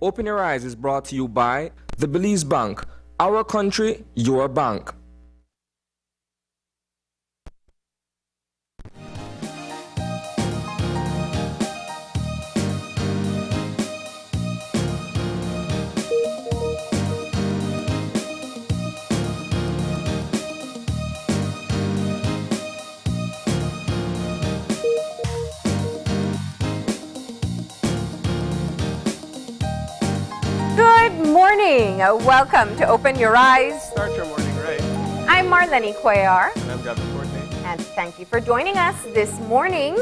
Open Your Eyes is brought to you by the Belize Bank. Our country, your bank. Good morning. Welcome to Open Your Eyes. Start your morning right. I'm Marlene Cuellar, And I'm Gavin Courtney. and thank you for joining us this morning.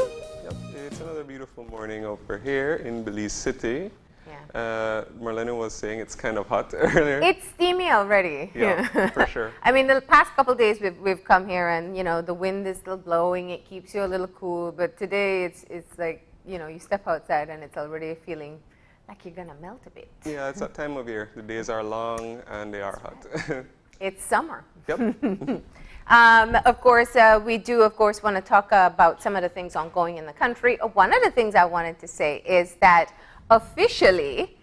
Yep, it's another beautiful morning over here in Belize City. Yeah. Marlene was saying it's kind of hot earlier. It's steamy already. Yeah, for sure. I mean, the past couple days we've come here, and the wind is still blowing. It keeps you a little cool, but today it's like you step outside and it's already feeling like you're gonna melt a bit. Yeah, it's that time of year. The days are long and they are hot. It's summer. Yep. Of course, we do, of course, want to talk about some of the things ongoing in the country. One of the things I wanted to say is that officially,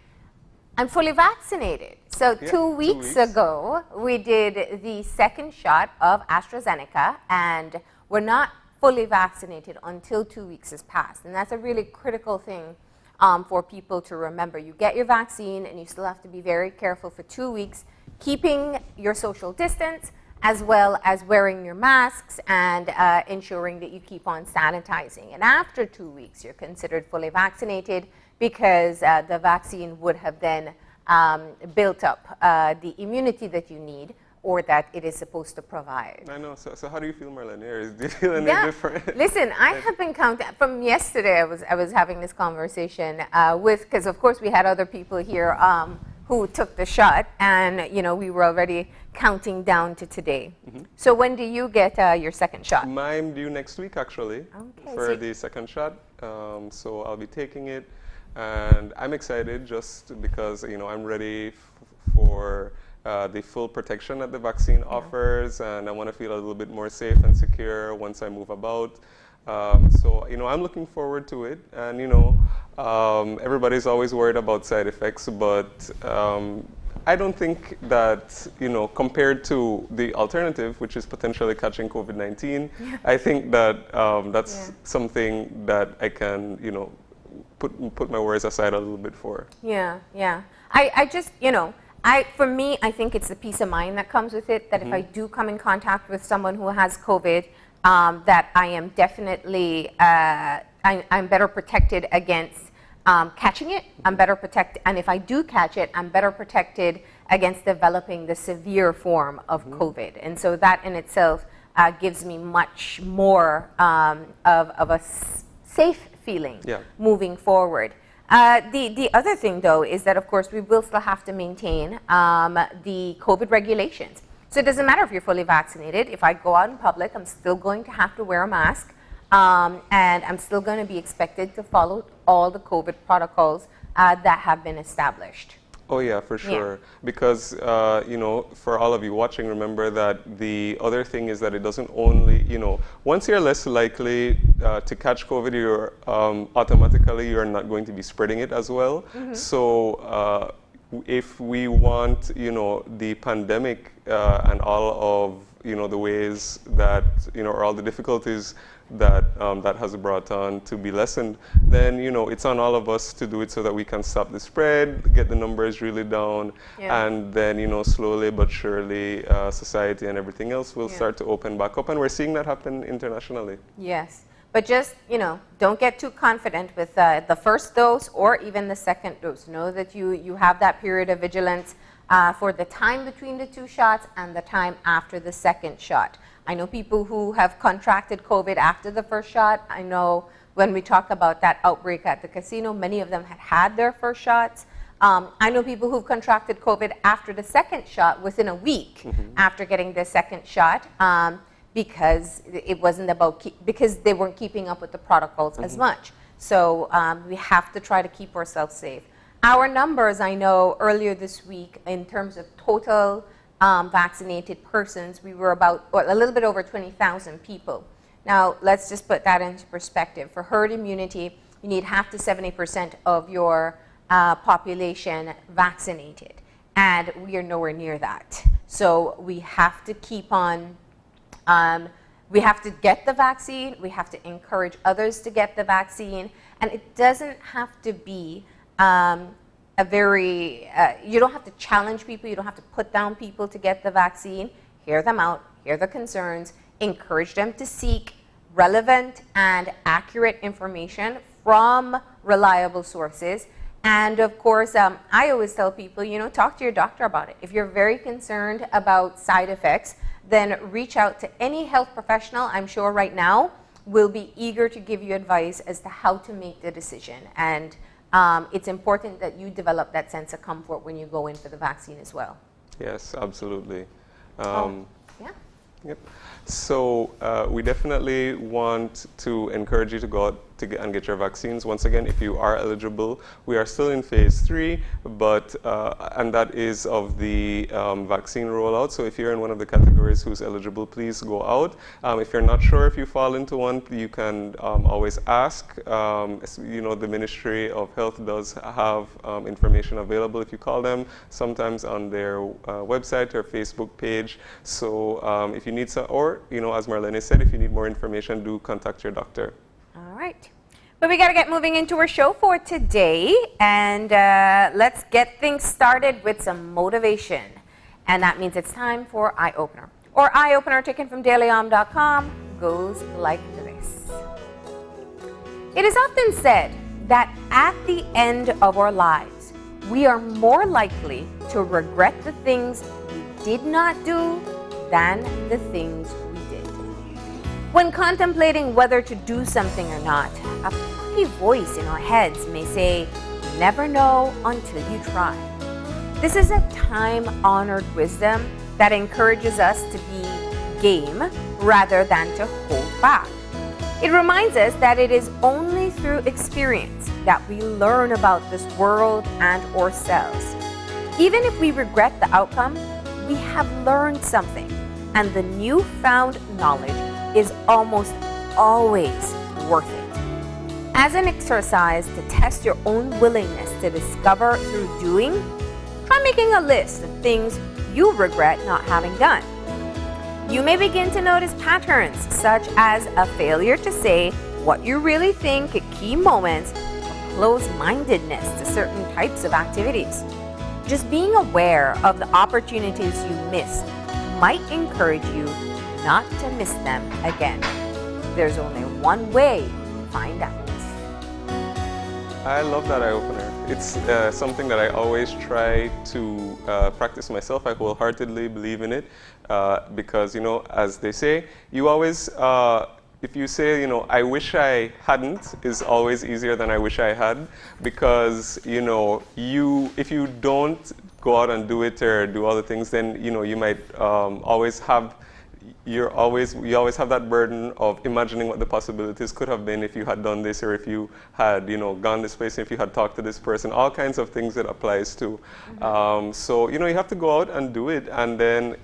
I'm fully vaccinated. So Yeah, 2 weeks ago, we did the second shot of AstraZeneca, and we're not fully vaccinated until 2 weeks has passed. And that's a really critical thing for people to remember. You get your vaccine, and you still have to be very careful for 2 weeks, keeping your social distance, as well as wearing your masks and ensuring that you keep on sanitizing. And after 2 weeks, you're considered fully vaccinated because the vaccine would have then built up the immunity that you need or that it is supposed to provide. I know. So how do you feel, Marlene? Do you feel any different? Listen, I have been counting from yesterday. I was having this conversation because of course we had other people here who took the shot, and we were already counting down to today. Mm-hmm. So when do you get your second shot? Mine due next week, actually, for the second shot. So I'll be taking it, and I'm excited just because I'm ready for the full protection that the vaccine offers, and I want to feel a little bit more safe and secure once I move about. So I'm looking forward to it, and everybody's always worried about side effects, but I don't think that compared to the alternative, which is potentially catching COVID-19, I think that that's something that I can put my worries aside a little bit for. Yeah. I just for me, I think it's the peace of mind that comes with it, that if I do come in contact with someone who has COVID, that I am definitely, I'm better protected against catching it. I'm better protected, and if I do catch it, I'm better protected against developing the severe form of COVID. And so that in itself gives me much more of a safe feeling moving forward. The other thing, though, is that, of course, we will still have to maintain the COVID regulations. So it doesn't matter if you're fully vaccinated. If I go out in public, I'm still going to have to wear a mask, and I'm still going to be expected to follow all the COVID protocols that have been established. Oh yeah, for sure. Because for all of you watching, remember that the other thing is that it doesn't only once you're less likely to catch COVID, you're automatically you're not going to be spreading it as well. Mm-hmm. So if we want the pandemic and all of the ways that or all the difficulties that that has brought on to be lessened, then it's on all of us to do it so that we can stop the spread, get the numbers really down, and then slowly but surely society and everything else will start to open back up, and we're seeing that happen internationally. Yes, but just don't get too confident with the first dose or even the second dose. Know that you have that period of vigilance for the time between the two shots and the time after the second shot. I know people who have contracted COVID after the first shot. I know when we talk about that outbreak at the casino, many of them had their first shots. I know people who've contracted COVID after the second shot within a week after getting the second shot because it wasn't because they weren't keeping up with the protocols as much. So we have to try to keep ourselves safe. Our numbers, I know, earlier this week in terms of total vaccinated persons, we were about a little bit over 20,000 people. Now, let's just put that into perspective. For herd immunity, you need half to 70% of your population vaccinated, and we are nowhere near that. So we have to keep on, we have to get the vaccine, we have to encourage others to get the vaccine, and it doesn't have to be a very, you don't have to challenge people, you don't have to put down people to get the vaccine. Hear them out, hear the concerns, encourage them to seek relevant and accurate information from reliable sources. And of course, I always tell people, talk to your doctor about it. If you're very concerned about side effects, then reach out to any health professional. I'm sure right now will be eager to give you advice as to how to make the decision. And it's important that you develop that sense of comfort when you go in for the vaccine as well. Yes, absolutely. Yeah. Yep. So we definitely want to encourage you to go out and get your vaccines. Once again, if you are eligible, we are still in phase 3, but and that is of the vaccine rollout. So if you're in one of the categories who's eligible, please go out. If you're not sure if you fall into one, you can always ask. The Ministry of Health does have information available if you call them, sometimes on their website or Facebook page. So if you need some, or as Marlene said, if you need more information, do contact your doctor. All right. But we got to get moving into our show for today, and let's get things started with some motivation. And that means it's time for Eye Opener. Or Eye Opener, taken from dailyom.com, goes like this. It is often said that at the end of our lives, we are more likely to regret the things we did not do than the things we did. When contemplating whether to do something or not, a funny voice in our heads may say, "You never know until you try." This is a time-honored wisdom that encourages us to be game rather than to hold back. It reminds us that it is only through experience that we learn about this world and ourselves. Even if we regret the outcome, we have learned something, and the newfound knowledge is almost always worth it. As an exercise to test your own willingness to discover through doing, try making a list of things you regret not having done. You may begin to notice patterns such as a failure to say what you really think at key moments, or closed-mindedness to certain types of activities. Just being aware of the opportunities you missed might encourage you not to miss them again. There's only one way to find out. I love that eye opener. It's something that I always try to practice myself. I wholeheartedly believe in it because, as they say, you always, if you say, I wish I hadn't, is always easier than I wish I had, because, if you don't go out and do it or do all the things, then, you might always have, you always have that burden of imagining what the possibilities could have been if you had done this, or if you had, gone this place, if you had talked to this person, all kinds of things it applies to. So, you have to go out and do it, and then,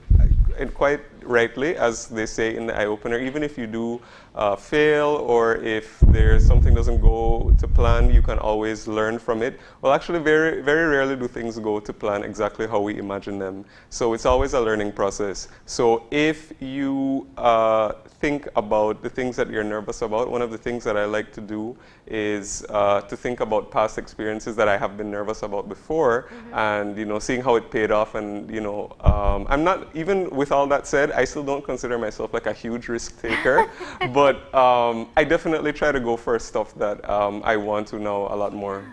and quite rightly, as they say in the eye opener, even if you do fail, or if there's something doesn't go to plan, you can always learn from it. Well, actually, very, very rarely do things go to plan exactly how we imagine them. So it's always a learning process. So if you think about the things that you're nervous about, one of the things that I like to do is to think about past experiences that I have been nervous about before, and seeing how it paid off. And I'm not, even with all that said, I still don't consider myself like a huge risk taker, but I definitely try to go for stuff that I want to know a lot more.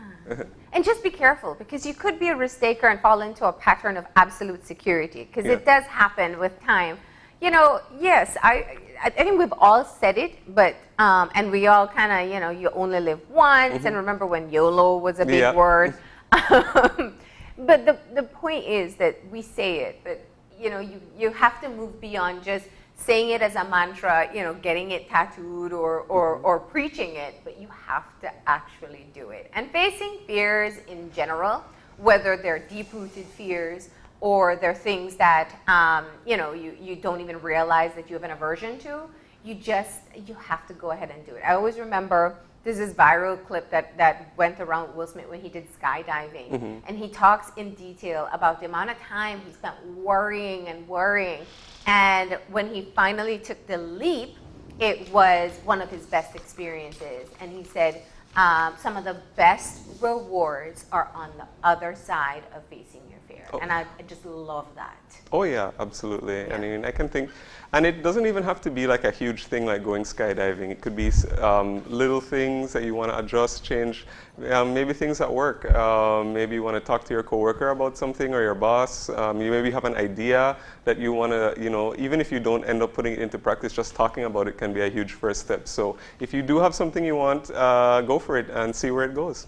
And just be careful, because you could be a risk taker and fall into a pattern of absolute security, because it does happen with time. Yes, I think we've all said it, but and we all kind of, you only live once, and remember when YOLO was a big word. But the point is that we say it, but you have to move beyond just saying it as a mantra, getting it tattooed or preaching it, but you have to actually do it. And facing fears in general, whether they're deep-rooted fears or they're things that, you don't even realize that you have an aversion to, you have to go ahead and do it. I always remember there's this viral clip that went around Will Smith when he did skydiving, and he talks in detail about the amount of time he spent worrying, and when he finally took the leap, it was one of his best experiences, and he said some of the best rewards are on the other side of facing your fear, and I just love that. Oh yeah, absolutely. Yeah. I mean, I can think, and it doesn't even have to be like a huge thing like going skydiving. It could be little things that you want to adjust, change, maybe things at work. Maybe you want to talk to your coworker about something or your boss. You maybe have an idea that you want to, even if you don't end up putting it into practice, just talking about it can be a huge first step. So if you do have something you want, go for it and see where it goes.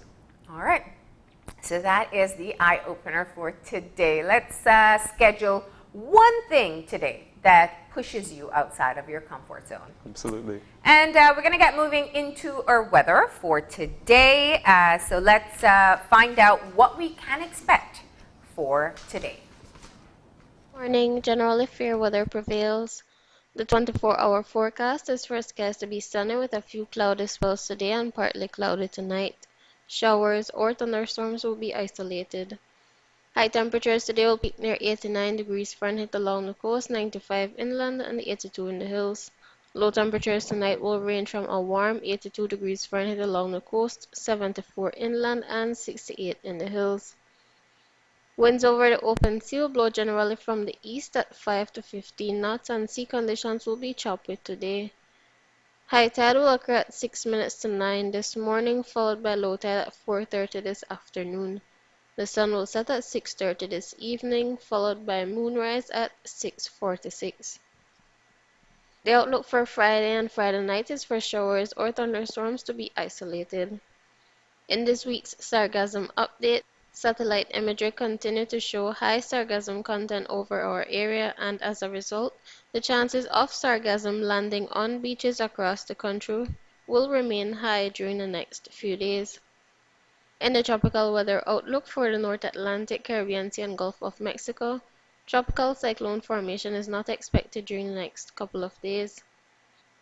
All right. So that is the eye-opener for today. Let's schedule one thing today that pushes you outside of your comfort zone. Absolutely. And we're going to get moving into our weather for today. So let's find out what we can expect for today. Morning, generally fair weather prevails. The 24-hour forecast is for skies to be sunny with a few cloudy spells today and partly cloudy tonight. Showers or thunderstorms will be isolated. High temperatures today will peak near 89 degrees Fahrenheit along the coast, 95 inland, and 82 in the hills. Low temperatures tonight will range from a warm 82 degrees Fahrenheit along the coast, 74 inland, and 68 in the hills. Winds over the open sea will blow generally from the east at 5 to 15 knots, and sea conditions will be choppy today. High tide will occur at 6 minutes to 9 this morning, followed by low tide at 4:30 this afternoon. The sun will set at 6:30 this evening, followed by moonrise at 6:46. The outlook for Friday and Friday night is for showers or thunderstorms to be isolated. In this week's Sargassum update, satellite imagery continued to show high sargassum content over our area, and as a result, the chances of sargassum landing on beaches across the country will remain high during the next few days. In the tropical weather outlook for the North Atlantic, Caribbean Sea, and Gulf of Mexico, tropical cyclone formation is not expected during the next couple of days.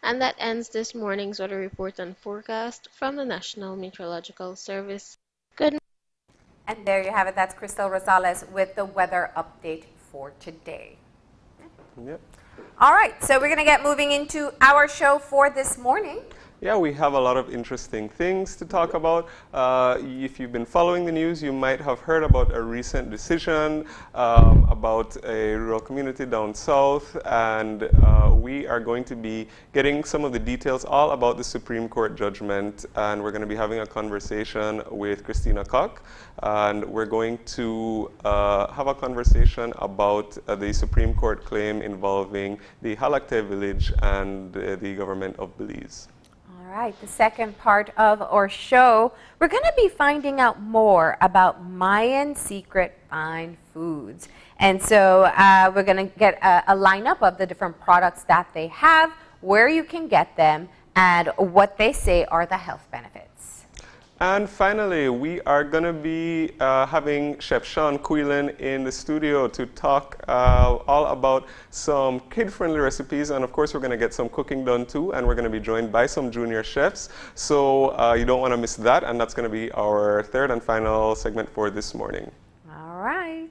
And that ends this morning's weather report and forecast from the National Meteorological Service. Good. And there you have it. That's Crystal Rosales with the weather update for today. Yep. All right, so we're going to get moving into our show for this morning. Yeah, we have a lot of interesting things to talk about. If you've been following the news, you might have heard about a recent decision about a rural community down south, and we are going to be getting some of the details all about the Supreme Court judgment, and we're going to be having a conversation with Christina Koch, and we're going to have a conversation about the Supreme Court claim involving the Halakte village and the government of Belize. All right, the second part of our show, we're going to be finding out more about Mayan secret fine foods. And so we're going to get a lineup of the different products that they have, where you can get them, and what they say are the health benefits. And finally, we are going to be having Chef Sean Quillen in the studio to talk all about some kid-friendly recipes. And of course, we're going to get some cooking done too. And we're going to be joined by some junior chefs. So you don't want to miss that. And that's going to be our third and final segment for this morning. All right.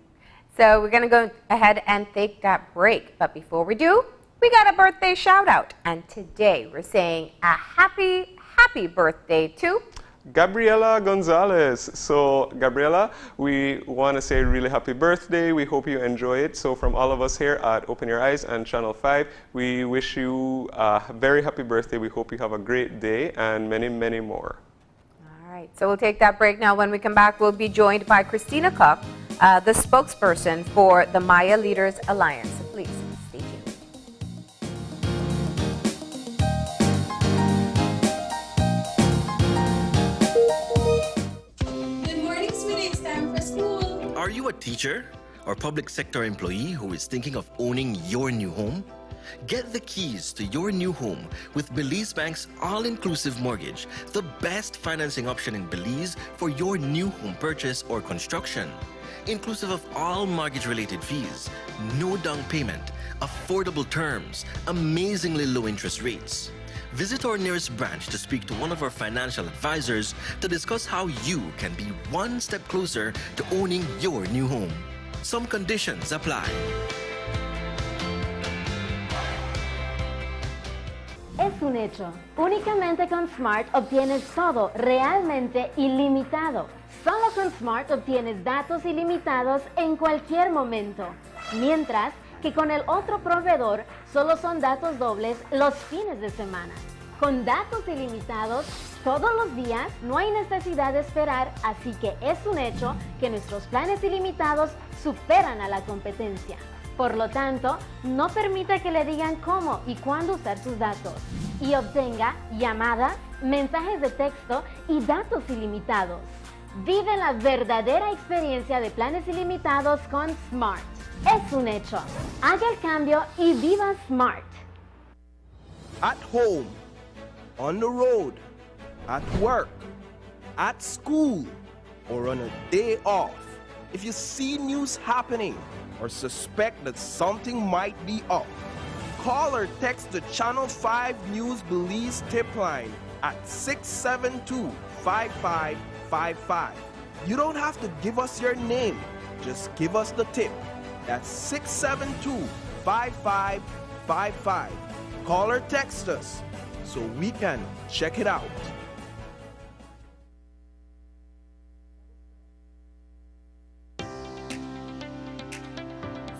So we're going to go ahead and take that break. But before we do, we got a birthday shout out. And today we're saying a happy, happy birthday to Gabriela Gonzalez. So Gabriela, we want to say really happy birthday. We hope you enjoy it. So from all of us here at Open Your Eyes and Channel 5, we wish you a very happy birthday. We hope you have a great day and many, many more. All right, so we'll take that break now. When we come back, we'll be joined by Christina Koch, the spokesperson for the Maya Leaders Alliance. So please stay tuned. Good morning, sweetie. It's time for school. Are you a teacher or public sector employee who is thinking of owning your new home? Get the keys to your new home with Belize Bank's all-inclusive mortgage, the best financing option in Belize for your new home purchase or construction. Inclusive of all mortgage-related fees, no down payment, affordable terms, amazingly low interest rates. Visit our nearest branch to speak to one of our financial advisors to discuss how you can be one step closer to owning your new home. Some conditions apply. Es un hecho. Únicamente con Smart obtienes todo realmente ilimitado. Solo con Smart obtienes datos ilimitados en cualquier momento. Mientras que con el otro proveedor solo son datos dobles los fines de semana. Con datos ilimitados todos los días no hay necesidad de esperar, así que es un hecho que nuestros planes ilimitados superan a la competencia. Por lo tanto, no permita que le digan cómo y cuándo usar sus datos y obtenga llamadas, mensajes de texto y datos ilimitados. Vive la verdadera experiencia de planes ilimitados con Smart. Es un hecho. Haga el cambio y viva Smart. At home, on the road, at work, at school, or on a day off, if you see news happening or suspect that something might be up, call or text the Channel 5 News Belize tip line at 672-5555. You don't have to give us your name, just give us the tip. That's 672-5555. Call or text us so we can check it out.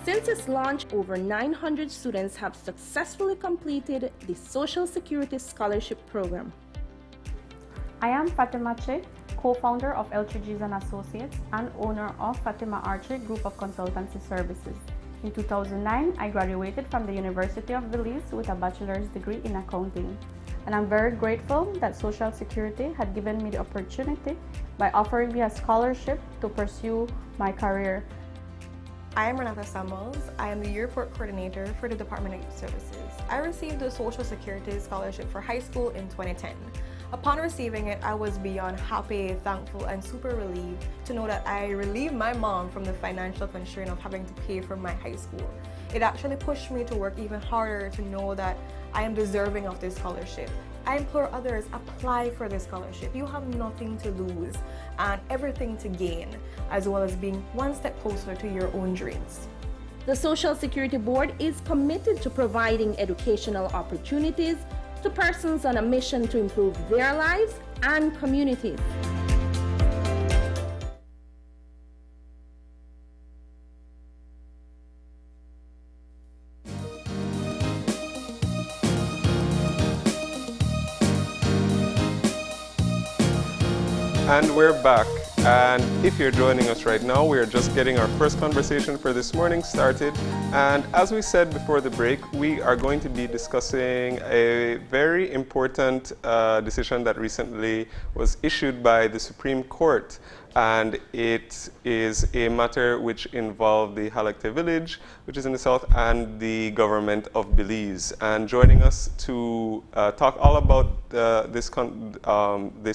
Since its launch, over 900 students have successfully completed the Social Security Scholarship Program. I am Fatima Che, co-founder of Eltridges and Associates and owner of Fatima Archer Group of Consultancy Services. In 2009, I graduated from the University of Belize with a bachelor's degree in accounting. And I'm very grateful that Social Security had given me the opportunity by offering me a scholarship to pursue my career. I am Renata Samuels. I am the Yearport Coordinator for the Department of Youth Services. I received the Social Security Scholarship for high school in 2010. Upon receiving it, I was beyond happy, thankful, and super relieved to know that I relieved my mom from the financial constraint of having to pay for my high school. It actually pushed me to work even harder to know that I am deserving of this scholarship. I implore others, apply for this scholarship. You have nothing to lose and everything to gain, as well as being one step closer to your own dreams. The Social Security Board is committed to providing educational opportunities to persons on a mission to improve their lives and communities. And we're back. And if you're joining us right now, we are just getting our first conversation for this morning started. And as we said before the break, we are going to be discussing a very important decision that recently was issued by the Supreme Court. And it is a matter which involved the Halakte village, which is in the south, and the government of Belize. And joining us to talk all about this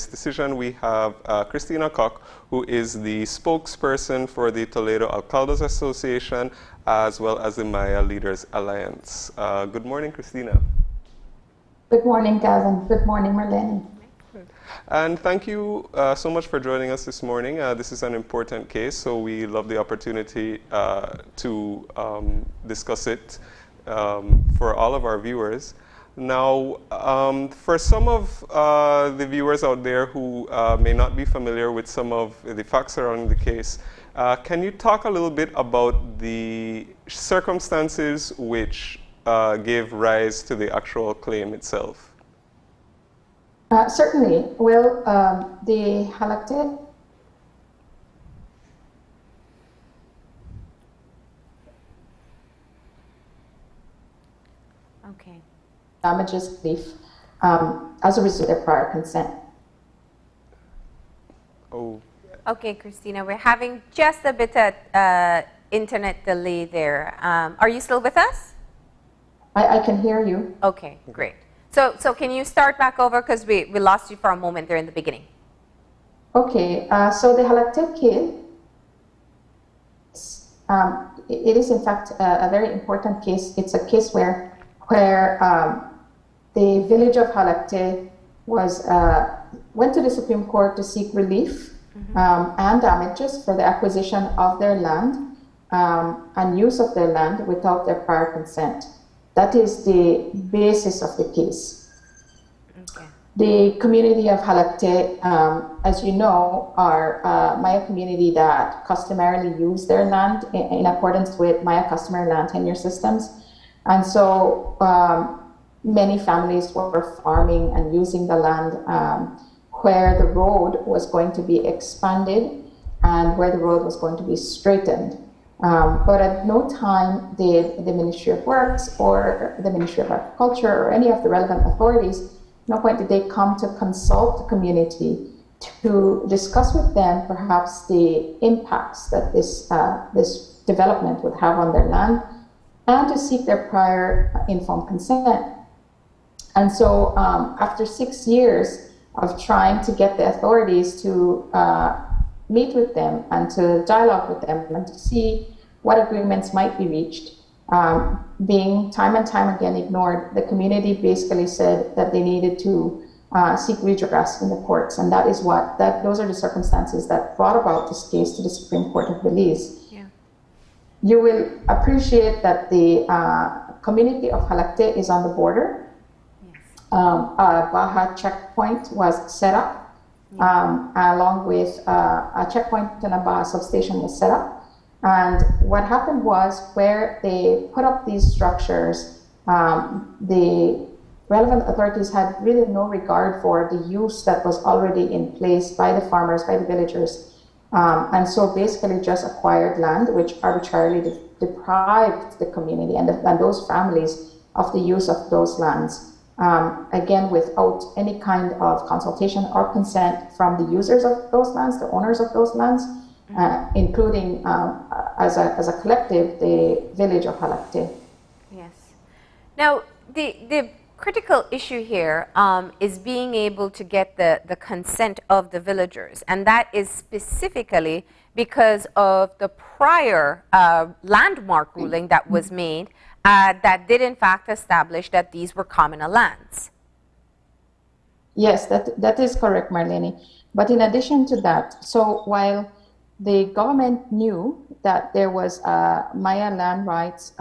decision, we have Christina Koch, who is the spokesperson for the Toledo Alcaldes Association, as well as the Maya Leaders Alliance. Good morning, Christina. Good morning, Gavin. Good morning, Marlene. And thank you so much for joining us this morning. This is an important case, so we love the opportunity to discuss it for all of our viewers. Now, for some of the viewers out there who may not be familiar with some of the facts surrounding the case, can you talk a little bit about the circumstances which gave rise to the actual claim itself? Certainly. Well, the Halakte damages belief as a result of prior consent. Oh. Okay, Christina, we're having just a bit of internet delay there. Are you still with us? I can hear you. Okay, great. So can you start back over, because we lost you for a moment there in the beginning. Okay, so the Halakte case it is in fact a very important case. It's a case where the village of Halakte went to the Supreme Court to seek relief and damages for the acquisition of their land and use of their land without their prior consent. That is the basis of the case. Okay. The community of Halakte, as you know, are a Maya community that customarily use their land in accordance with Maya customary land tenure systems. And so many families were farming and using the land where the road was going to be expanded and where the road was going to be straightened. But at no time did the Ministry of Works or the Ministry of Agriculture or any of the relevant authorities, no point did they come to consult the community to discuss with them perhaps the impacts that this development would have on their land and to seek their prior informed consent. And so after 6 years of trying to get the authorities to meet with them and to dialogue with them and to see what agreements might be reached, being time and time again ignored, the community basically said that they needed to seek redress in the courts, and those are the circumstances that brought about this case to the Supreme Court of Belize. Yeah. You will appreciate that the community of Halakte is on the border. Yes. A Baja checkpoint was set up, along with a checkpoint and a Baja substation was set up. And what happened was, where they put up these structures, the relevant authorities had really no regard for the use that was already in place by the farmers, by the villagers. And so basically just acquired land, which arbitrarily deprived the community and those families of the use of those lands. Again, without any kind of consultation or consent from the users of those lands, the owners of those lands, including as a collective, the village of Halakte. Yes. Now, the critical issue here is being able to get the consent of the villagers, and that is specifically because of the prior landmark ruling that was made that did in fact establish that these were communal lands. Yes, that is correct, Marlene. But in addition to that, so while the government knew that there was a Maya land rights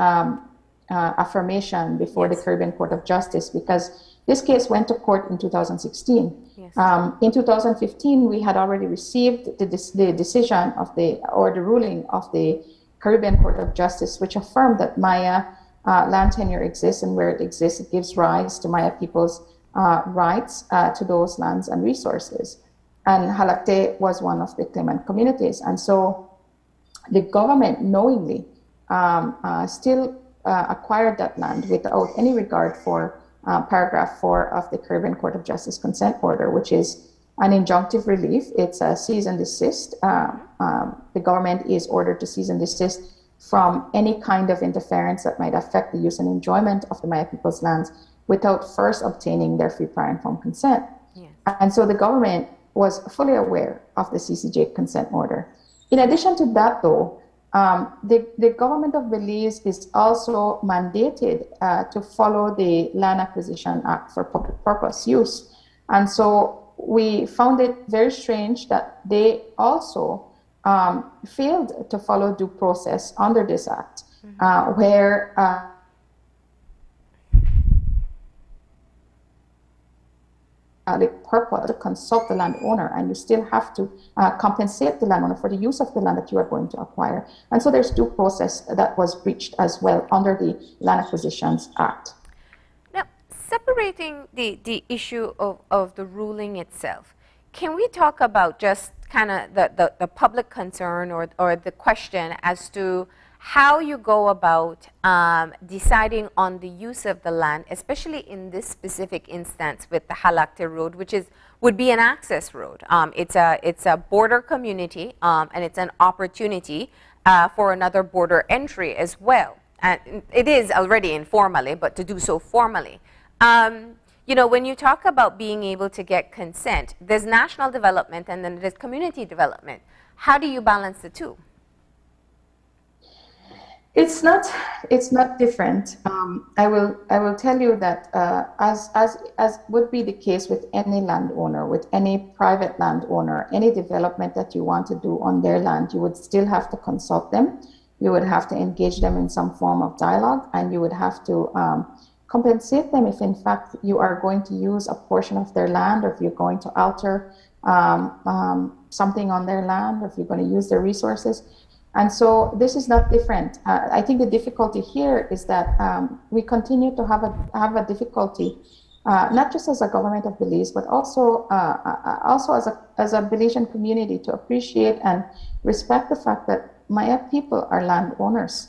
affirmation before the Caribbean Court of Justice, because this case went to court in 2016. Yes. In 2015, we had already received the decision of the ruling of the Caribbean Court of Justice, which affirmed that Maya land tenure exists, and where it exists, it gives rise to Maya people's rights to those lands and resources. And Halakte was one of the claimant communities. And so the government knowingly still acquired that land without any regard for paragraph 4 of the Caribbean Court of Justice consent order, which is an injunctive relief. It's a cease and desist. The government is ordered to cease and desist from any kind of interference that might affect the use and enjoyment of the Maya people's lands without first obtaining their free prior informed consent. Yes. And so the government was fully aware of the CCJ consent order. In addition to that, though, the government of Belize is also mandated to follow the Land Acquisition Act for public purpose use. And so we found it very strange that they also failed to follow due process under this act, where the purpose to consult the landowner, and you still have to compensate the landowner for the use of the land that you are going to acquire. And so there's due process that was breached as well under the Land Acquisitions Act. Now, separating the issue of the ruling itself, can we talk about just kind of the public concern or the question as to how you go about deciding on the use of the land, especially in this specific instance with the Halakte Road, which would be an access road. It's a border community, and it's an opportunity for another border entry as well. And it is already informally, but to do so formally. You know, when you talk about being able to get consent, there's national development and then there's community development. How do you balance the two? It's not. It's not different. I will tell you that as would be the case with any landowner, with any private landowner, any development that you want to do on their land, you would still have to consult them. You would have to engage them in some form of dialogue, and you would have to compensate them if, in fact, you are going to use a portion of their land, or if you're going to alter something on their land, or if you're going to use their resources. And so this is not different. I think the difficulty here is that we continue to have a difficulty, not just as a government of Belize, but also as a Belizean community, to appreciate and respect the fact that Maya people are landowners.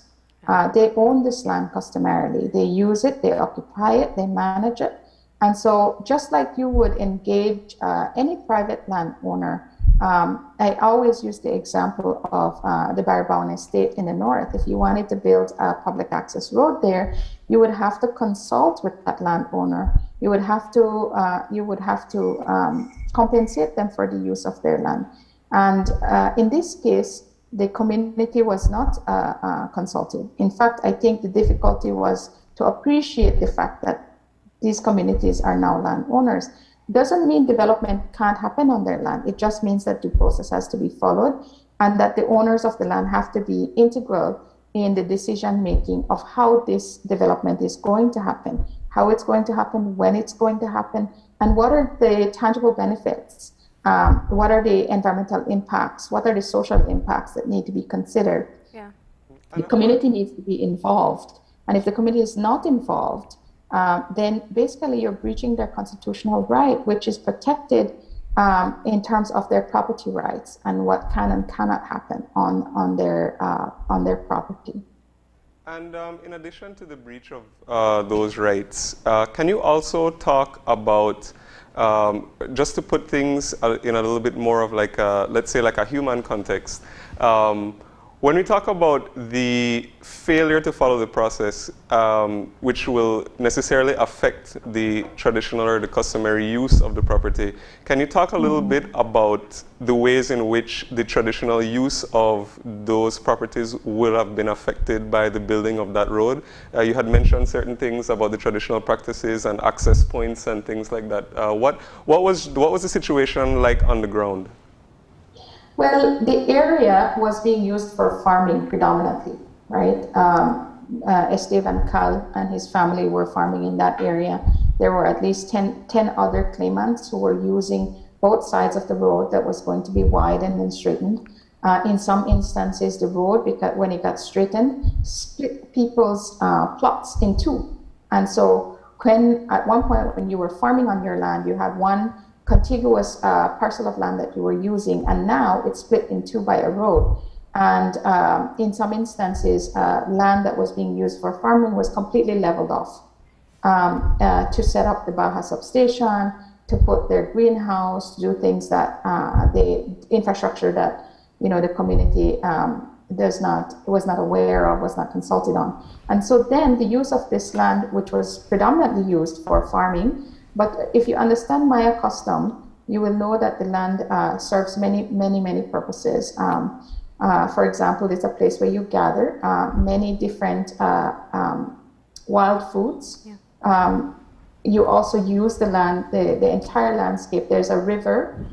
They own this land customarily. They use it, they occupy it, they manage it. And so just like you would engage any private landowner, I always use the example of the Barbaon Estate in the north. If you wanted to build a public access road there, you would have to consult with that landowner. You would have to compensate them for the use of their land. And in this case, the community was not consulted. In fact, I think the difficulty was to appreciate the fact that these communities are now landowners. Doesn't mean development can't happen on their land. It just means that due process has to be followed, and that the owners of the land have to be integral in the decision making of how this development is going to happen, how it's going to happen, when it's going to happen, and what are the tangible benefits, what are the environmental impacts, what are the social impacts that need to be considered. Yeah. The community needs to be involved, and if the community is not involved, then basically you're breaching their constitutional right, which is protected in terms of their property rights and what can and cannot happen on their property. And in addition to the breach of those rights, can you also talk about, just to put things in a little bit more of like a, let's say like a human context, when we talk about the failure to follow the process, which will necessarily affect the traditional or the customary use of the property, can you talk a little bit about the ways in which the traditional use of those properties will have been affected by the building of that road? You had mentioned certain things about the traditional practices and access points and things like that. What was the situation like on the ground? Well, the area was being used for farming predominantly, right? Esteban Cal and his family were farming in that area. There were at least 10 other claimants who were using both sides of the road that was going to be widened and straightened. In some instances, the road, because when it got straightened, split people's plots in two. And so when at one point when you were farming on your land, you had one contiguous parcel of land that you were using, and now it's split in two by a road. And in some instances, land that was being used for farming was completely leveled off to set up the Baja substation, to put their greenhouse, to do things that the infrastructure that the community was not aware of, was not consulted on. And so then the use of this land, which was predominantly used for farming, but if you understand Maya custom, you will know that the land serves many purposes. For example, it's a place where you gather many different wild foods. Yeah. You also use the land, the entire landscape. There's a river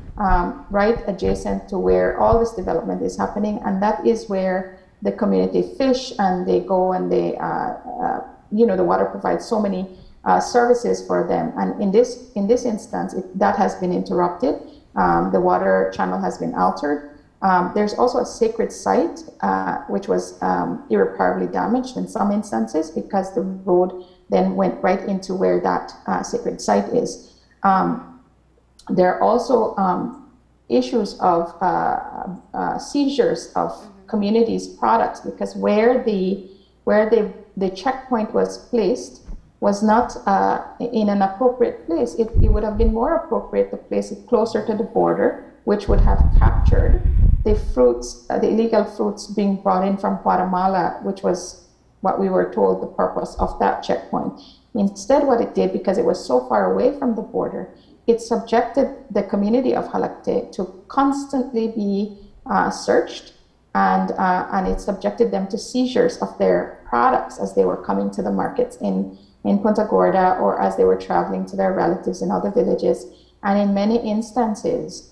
right adjacent to where all this development is happening, and that is where the community fish, and they go and they, the water provides so many services for them. And in this instance, that has been interrupted. The water channel has been altered. There's also a sacred site, which was irreparably damaged in some instances because the road then went right into where that sacred site is. There are also issues of seizures of communities' products, because where the checkpoint was placed was not in an appropriate place. It would have been more appropriate to place it closer to the border, which would have captured the fruits, the illegal fruits being brought in from Guatemala, which was what we were told the purpose of that checkpoint. Instead, what it did, because it was so far away from the border, it subjected the community of Halacte to constantly be searched and it subjected them to seizures of their products as they were coming to the markets in Punta Gorda or as they were traveling to their relatives in other villages. And in many instances,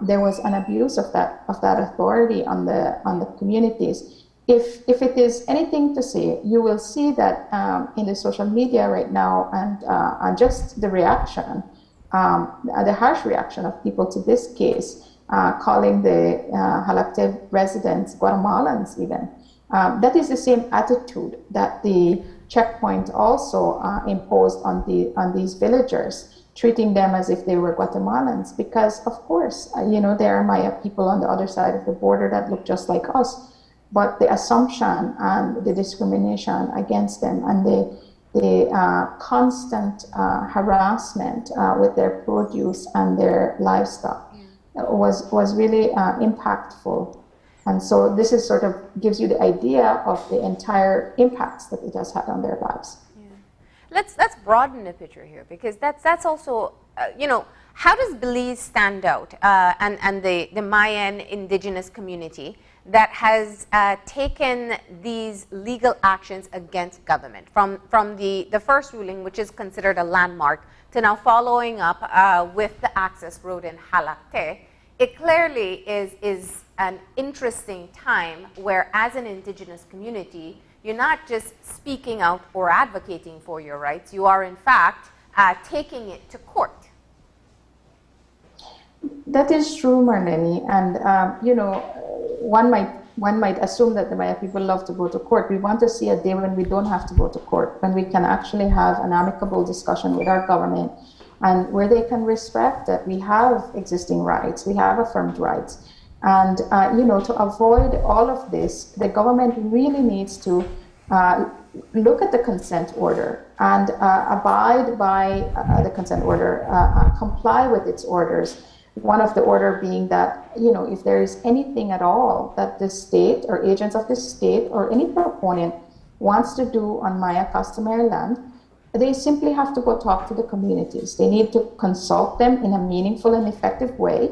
there was an abuse of that authority on the communities. If it is anything to say, you will see that in the social media right now, and just the reaction, the harsh reaction of people to this case, calling the Jalacte residents Guatemalans even. That is the same attitude that the checkpoint also imposed on these villagers, treating them as if they were Guatemalans, because of course, there are Maya people on the other side of the border that look just like us. But the assumption and the discrimination against them and the constant harassment with their produce and their livestock was really impactful. And so this is sort of gives you the idea of the entire impacts that it has had on their lives. Yeah. Let's broaden the picture here, because that's also, how does Belize stand out and the Mayan indigenous community that has taken these legal actions against government from the first ruling, which is considered a landmark, to now following up with the access road in Jalacte? It clearly is an interesting time where, as an indigenous community, you're not just speaking out or advocating for your rights, you are in fact taking it to court. That is true, Marlene, and one might assume that the Maya people love to go to court. We want to see a day when we don't have to go to court, when we can actually have an amicable discussion with our government, and where they can respect that we have existing rights, we have affirmed rights. And, to avoid all of this, the government really needs to look at the consent order and abide by the consent order, comply with its orders. One of the order being that, if there is anything at all that the state or agents of the state or any proponent wants to do on Maya customary land, they simply have to go talk to the communities. They need to consult them in a meaningful and effective way.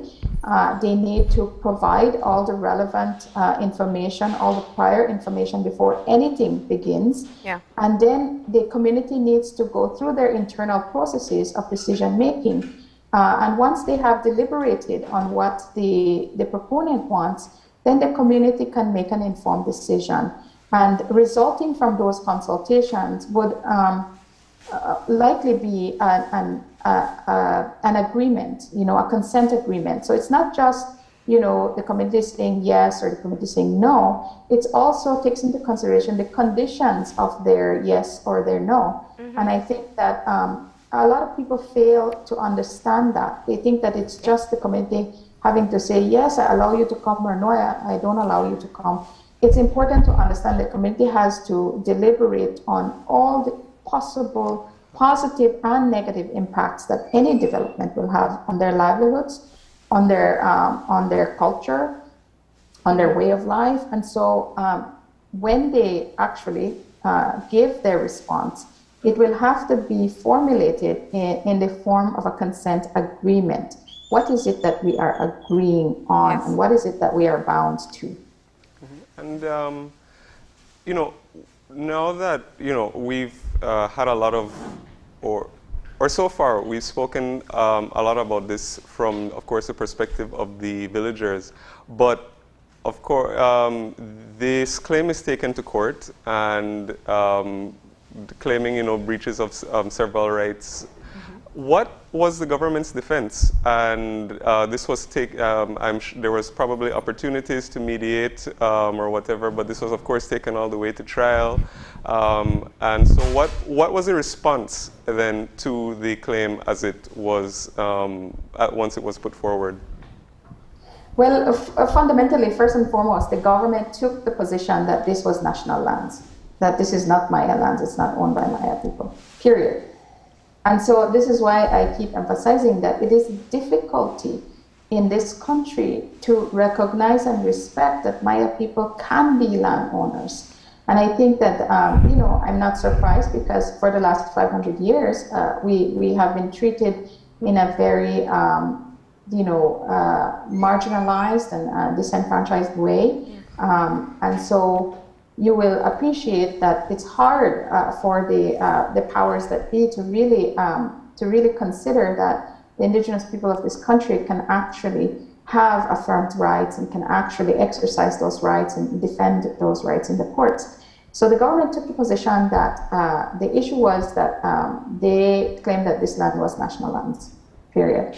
They need to provide all the relevant information, all the prior information before anything begins. Yeah. And then the community needs to go through their internal processes of decision making. And once they have deliberated on what the proponent wants, then the community can make an informed decision. And resulting from those consultations would likely be an agreement, a consent agreement. So it's not just, the community saying yes or the community saying no. It also takes into consideration the conditions of their yes or their no. Mm-hmm. And I think that a lot of people fail to understand that. They think that it's just the community having to say, yes, I allow you to come, or no, I don't allow you to come. It's important to understand the community has to deliberate on all the possible positive and negative impacts that any development will have on their livelihoods, on their culture, on their way of life. And so when they actually give their response, it will have to be formulated in the form of a consent agreement. What is it that we are agreeing on, yes, and what is it that we are bound to? Mm-hmm. And, now that, we've had a lot of, or so far, we've spoken a lot about this from, of course, the perspective of the villagers. But, of course, this claim is taken to court, and claiming, breaches of several rights. Mm-hmm. What was the government's defense? And this was there was probably opportunities to mediate or whatever, but this was, of course, taken all the way to trial. And so what was the response then to the claim as it was, once it was put forward? Well, fundamentally, first and foremost, the government took the position that this was national lands, that this is not Maya lands, it's not owned by Maya people, period. And so this is why I keep emphasizing that it is difficulty in this country to recognize and respect that Maya people can be landowners. And I think that, I'm not surprised, because for the last 500 years, we have been treated in a very, marginalized and disenfranchised way. And so you will appreciate that it's hard for the powers that be to really consider that the indigenous people of this country can actually have affirmed rights and can actually exercise those rights and defend those rights in the courts. So the government took the position that the issue was that they claimed that this land was national lands, period.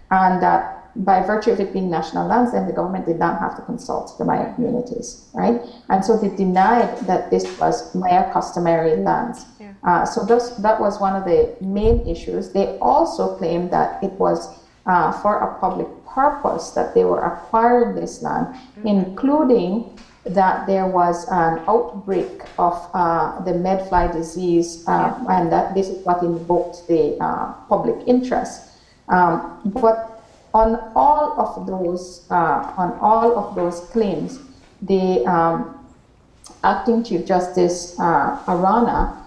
And that by virtue of it being national lands, then the government did not have to consult the Maya communities, right? And so they denied that this was Maya customary lands. Yeah. So that was one of the main issues. They also claimed that it was for a public purpose that they were acquiring this land, including that there was an outbreak of the medfly disease, and that this is what invoked the public interest. But on all of those claims, the acting Chief Justice Arana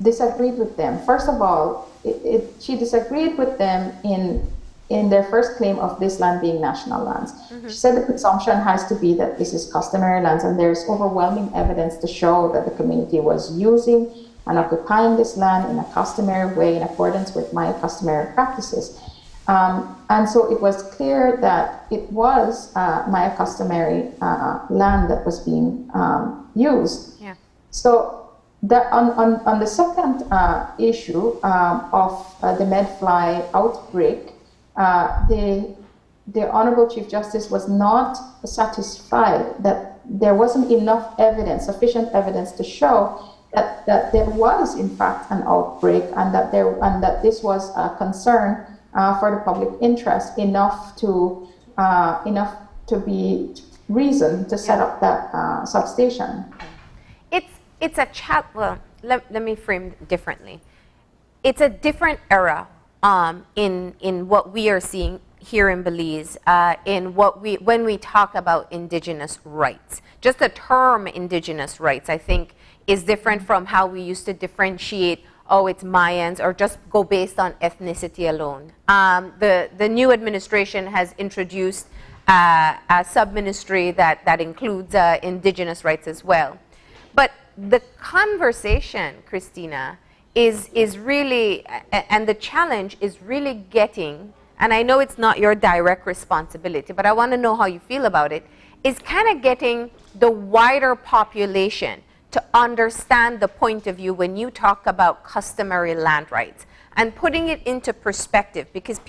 disagreed with them. First of all, she disagreed with them in their first claim of this land being national lands. She said the presumption has to be that this is customary lands, and there's overwhelming evidence to show that the community was using and occupying this land in a customary way in accordance with Maya customary practices. And so it was clear that it was Maya customary land that was being used. Yeah. So that on the second issue of the medfly outbreak, the Honorable Chief Justice was not satisfied that there wasn't enough evidence, sufficient evidence to show that there was in fact an outbreak and that this was a concern for the public interest enough to be reason to set up that substation. It's a well, let me frame it differently. It's a different era in what we are seeing here in Belize, when we talk about indigenous rights. Just the term indigenous rights, I think, is different from how we used to differentiate, oh, it's Mayans, or just go based on ethnicity alone. The new administration has introduced a sub-ministry that includes indigenous rights as well. But the conversation, Christina, is really, and the challenge is really getting, and I know it's not your direct responsibility, but I want to know how you feel about it, is kind of getting the wider population to understand the point of view when you talk about customary land rights and putting it into perspective, because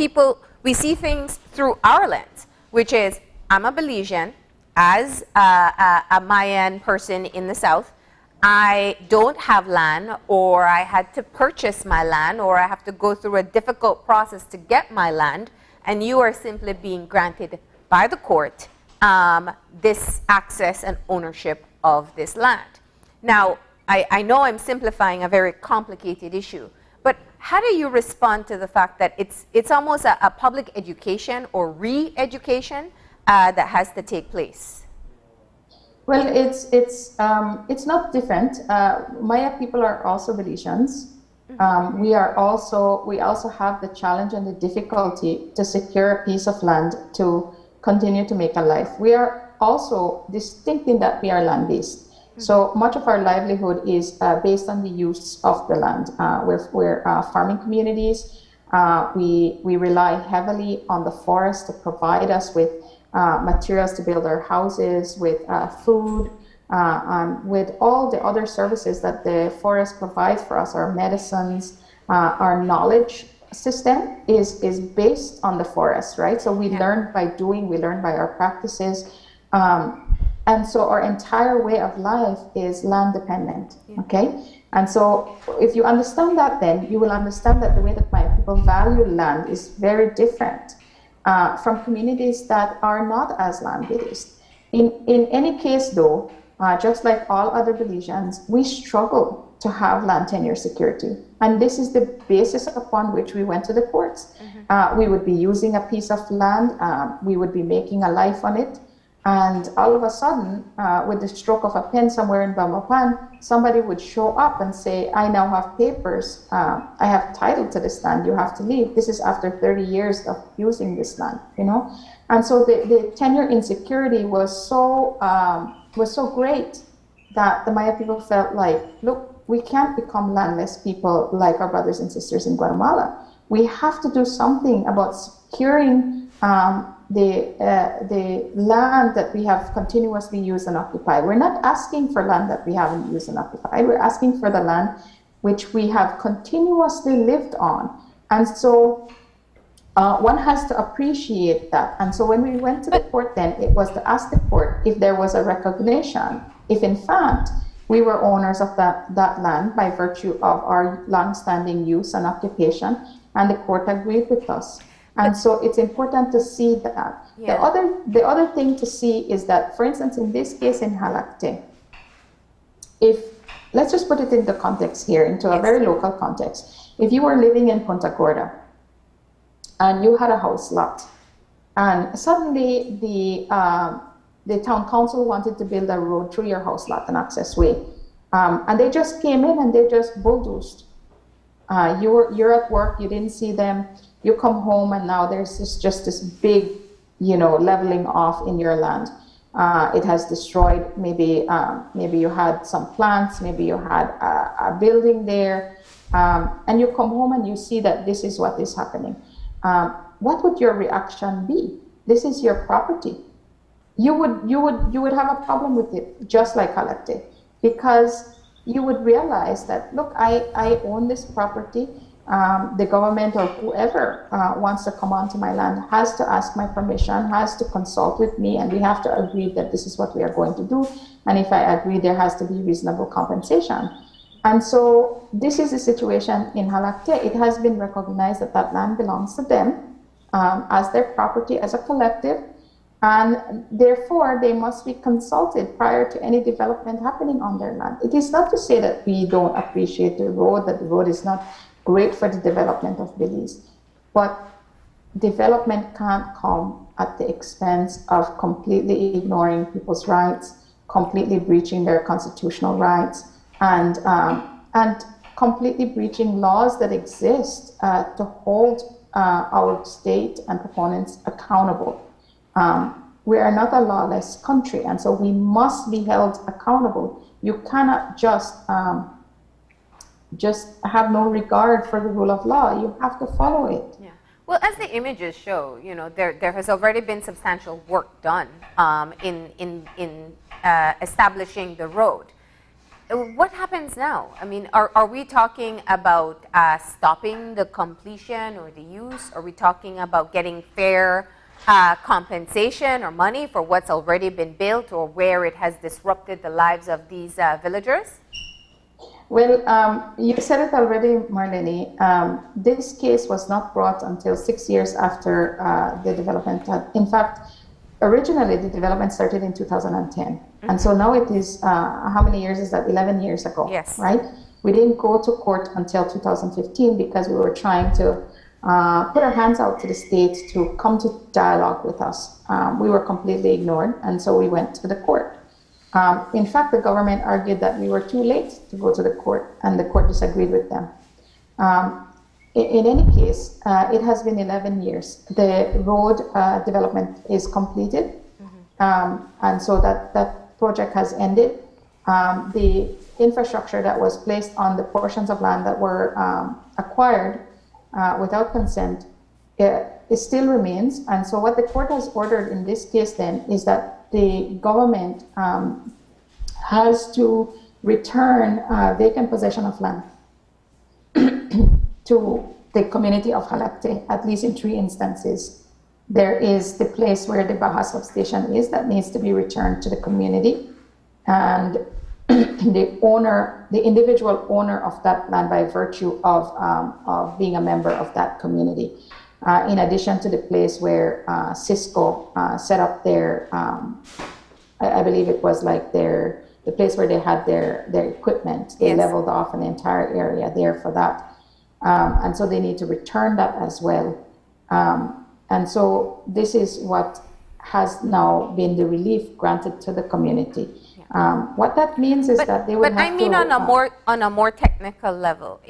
we see things through our lens, which is, I'm a Belizean, as a Mayan person in the South, I don't have land, or I had to purchase my land, or I have to go through a difficult process to get my land, and you are simply being granted by the court this access and ownership of this land. Now, I know I'm simplifying a very complicated issue, but how do you respond to the fact that it's almost a public education or re-education that has to take place? Well, it's not different. Maya people are also Belizeans. We also have the challenge and the difficulty to secure a piece of land to continue to make a life. We are also distinct in that we are land-based. So much of our livelihood is based on the use of the land. We're farming communities. We rely heavily on the forest to provide us with materials to build our houses, with food, and with all the other services that the forest provides for us, our medicines, our knowledge system is based on the forest, right? So we learn by doing, we learn by our practices. And so our entire way of life is land dependent, okay? And so if you understand that, then you will understand that the way that my people value land is very different from communities that are not as land-based. In any case, though, just like all other Belizeans, we struggle to have land tenure security. And this is the basis upon which we went to the courts. We would be using a piece of land, we would be making a life on it, And all of a sudden, with the stroke of a pen somewhere in Bamapan, somebody would show up and say, I now have papers, I have title to this land, you have to leave. This is after 30 years of using this land, you know? And so the tenure insecurity was so great that the Maya people felt like, look, we can't become landless people like our brothers and sisters in Guatemala. We have to do something about securing the land that we have continuously used and occupied. We're not asking for land that we haven't used and occupied. We're asking for the land which we have continuously lived on. And so one has to appreciate that. And so when we went to the court then, it was to ask the court if there was a recognition, if in fact we were owners of that land by virtue of our long-standing use and occupation, and the court agreed with us. And so it's important to see that. Yeah. The other thing to see is that, for instance, in this case in Halacte, let's just put it into context here, into a very local context. If you were living in Punta Gorda and you had a house lot, and suddenly the town council wanted to build a road through your house lot, an access way, and they just came in and they just bulldozed. You're at work, you didn't see them, you come home and now there's just this big, leveling off in your land. It has destroyed, maybe you had some plants, maybe you had a building there, and you come home and you see that this is what is happening. What would your reaction be? This is your property. You would have a problem with it, just like Halacte, because you would realize that, look, I own this property. The government or whoever wants to come onto my land has to ask my permission, has to consult with me, and we have to agree that this is what we are going to do. And if I agree, there has to be reasonable compensation. And so this is the situation in Halacte. It has been recognized that that land belongs to them as their property, as a collective. And therefore, they must be consulted prior to any development happening on their land. It is not to say that we don't appreciate the road, that the road is not great for the development of Belize. But development can't come at the expense of completely ignoring people's rights, completely breaching their constitutional rights, and completely breaching laws that exist to hold our state and proponents accountable. We are not a lawless country, and so we must be held accountable. You cannot just have no regard for the rule of law. You have to follow it. Yeah. Well, as the images show, there has already been substantial work done in establishing the road. What happens now? I mean, are we talking about stopping the completion or the use? Are we talking about getting fair compensation or money for what's already been built or where it has disrupted the lives of these villagers? Well, you said it already, Marlene. This case was not brought until 6 years after the development. In fact, originally the development started in 2010. Mm-hmm. And so now it is, how many years is that? 11 years ago, yes. Right? We didn't go to court until 2015 because we were trying to put our hands out to the state to come to dialogue with us. We were completely ignored, and so we went to the court. In fact, the government argued that we were too late to go to the court, and the court disagreed with them. In any case, it has been 11 years. The road development is completed, mm-hmm. And so that project has ended. The infrastructure that was placed on the portions of land that were acquired without consent, it still remains. And so what the court has ordered in this case then is that the government has to return vacant possession of land to the community of Halacte, at least in 3 instances. There is the place where the Baja substation is that needs to be returned to the community. And the individual owner of that land by virtue of being a member of that community. In addition to the place where Cisco set up their, I believe it was like the place where they had their equipment. They yes. leveled off an entire area there for that. And so they need to return that as well. And so this is what has now been the relief granted to the community. What that means is that they would have to... But I mean on a more technical level,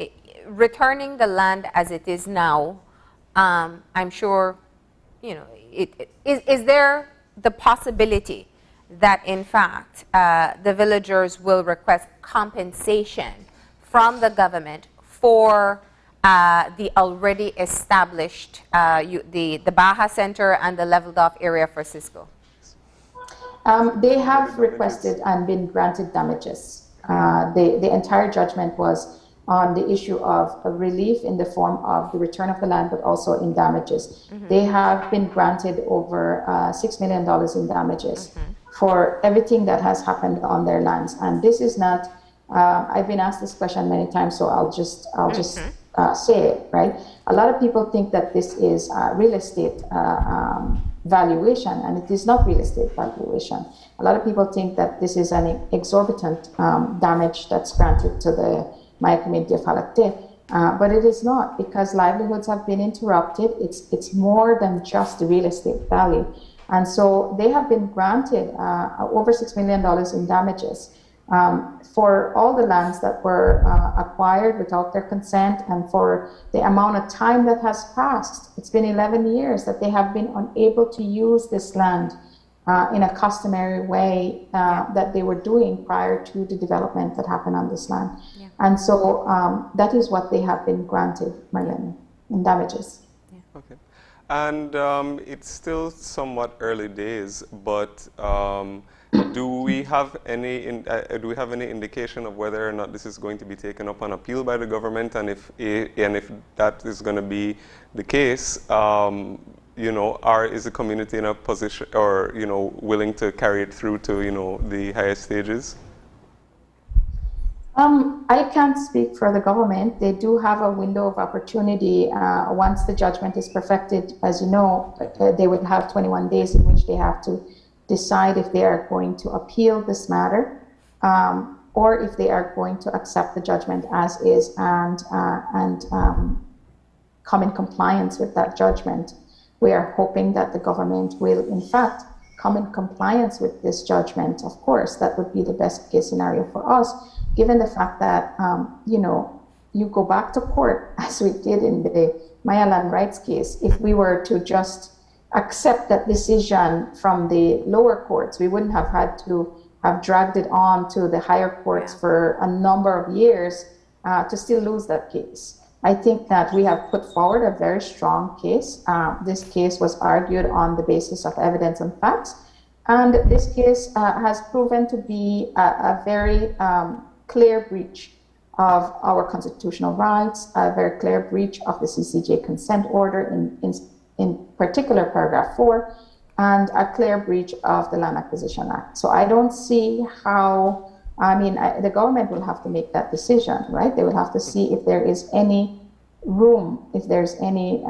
returning the land as it is now, I'm sure, you know, is there the possibility that in fact the villagers will request compensation from the government for the already established, the Baja Center and the leveled off area for Cisco? They have requested and been granted damages. The entire judgment was on the issue of a relief in the form of the return of the land, but also in damages. They have been granted over $6 million in damages for everything that has happened on their lands. And this is not, I've been asked this question many times, so I'll just say it, right? A lot of people think that this is real estate valuation, and it is not real estate valuation. A lot of people think that this is an exorbitant damage that's granted to the Maya community of Halate, but it is not, because livelihoods have been interrupted. It's more than just the real estate value. And so they have been granted over $6 million in damages for all the lands that were acquired without their consent, and for the amount of time that has passed. It's been 11 years that they have been unable to use this land in a customary way that they were doing prior to the development that happened on this land. Yeah. And so that is what they have been granted, Marlene, in damages. Yeah. Okay. And it's still somewhat early days, but do we have any indication of whether or not this is going to be taken up on appeal by the government, and if that is going to be the case, you know, is the community in a position, or, you know, willing to carry it through to, you know, the highest stages? I can't speak for the government. They do have a window of opportunity. Once the judgment is perfected, as you know, they would have 21 days in which they have to decide if they are going to appeal this matter, or if they are going to accept the judgment as is and come in compliance with that judgment. We are hoping that the government will, in fact, come in compliance with this judgment. Of course, that would be the best case scenario for us, given the fact that, you know, you go back to court, as we did in the Maya land rights case. If we were to just accept that decision from the lower courts, we wouldn't have had to have dragged it on to the higher courts for a number of years to still lose that case. I think that we have put forward a very strong case. This case was argued on the basis of evidence and facts, and this case has proven to be a very clear breach of our constitutional rights, a very clear breach of the CCJ consent order, in particular paragraph 4, and a clear breach of the Land Acquisition Act. So I don't see how, I mean, the government will have to make that decision, right? They will have to see if there is any room, if there's any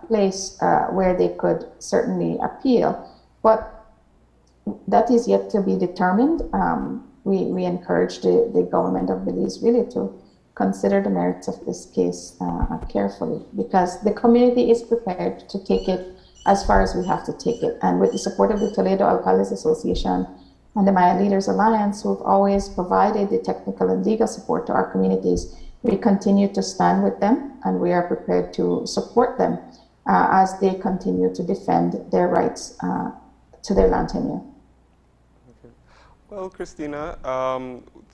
place where they could certainly appeal. But that is yet to be determined. We encourage the government of Belize really to consider the merits of this case carefully, because the community is prepared to take it as far as we have to take it. And with the support of the Toledo Alcaldes Association and the Maya Leaders Alliance, who've always provided the technical and legal support to our communities, we continue to stand with them, and we are prepared to support them as they continue to defend their rights to their land tenure. Okay. Well, Christina,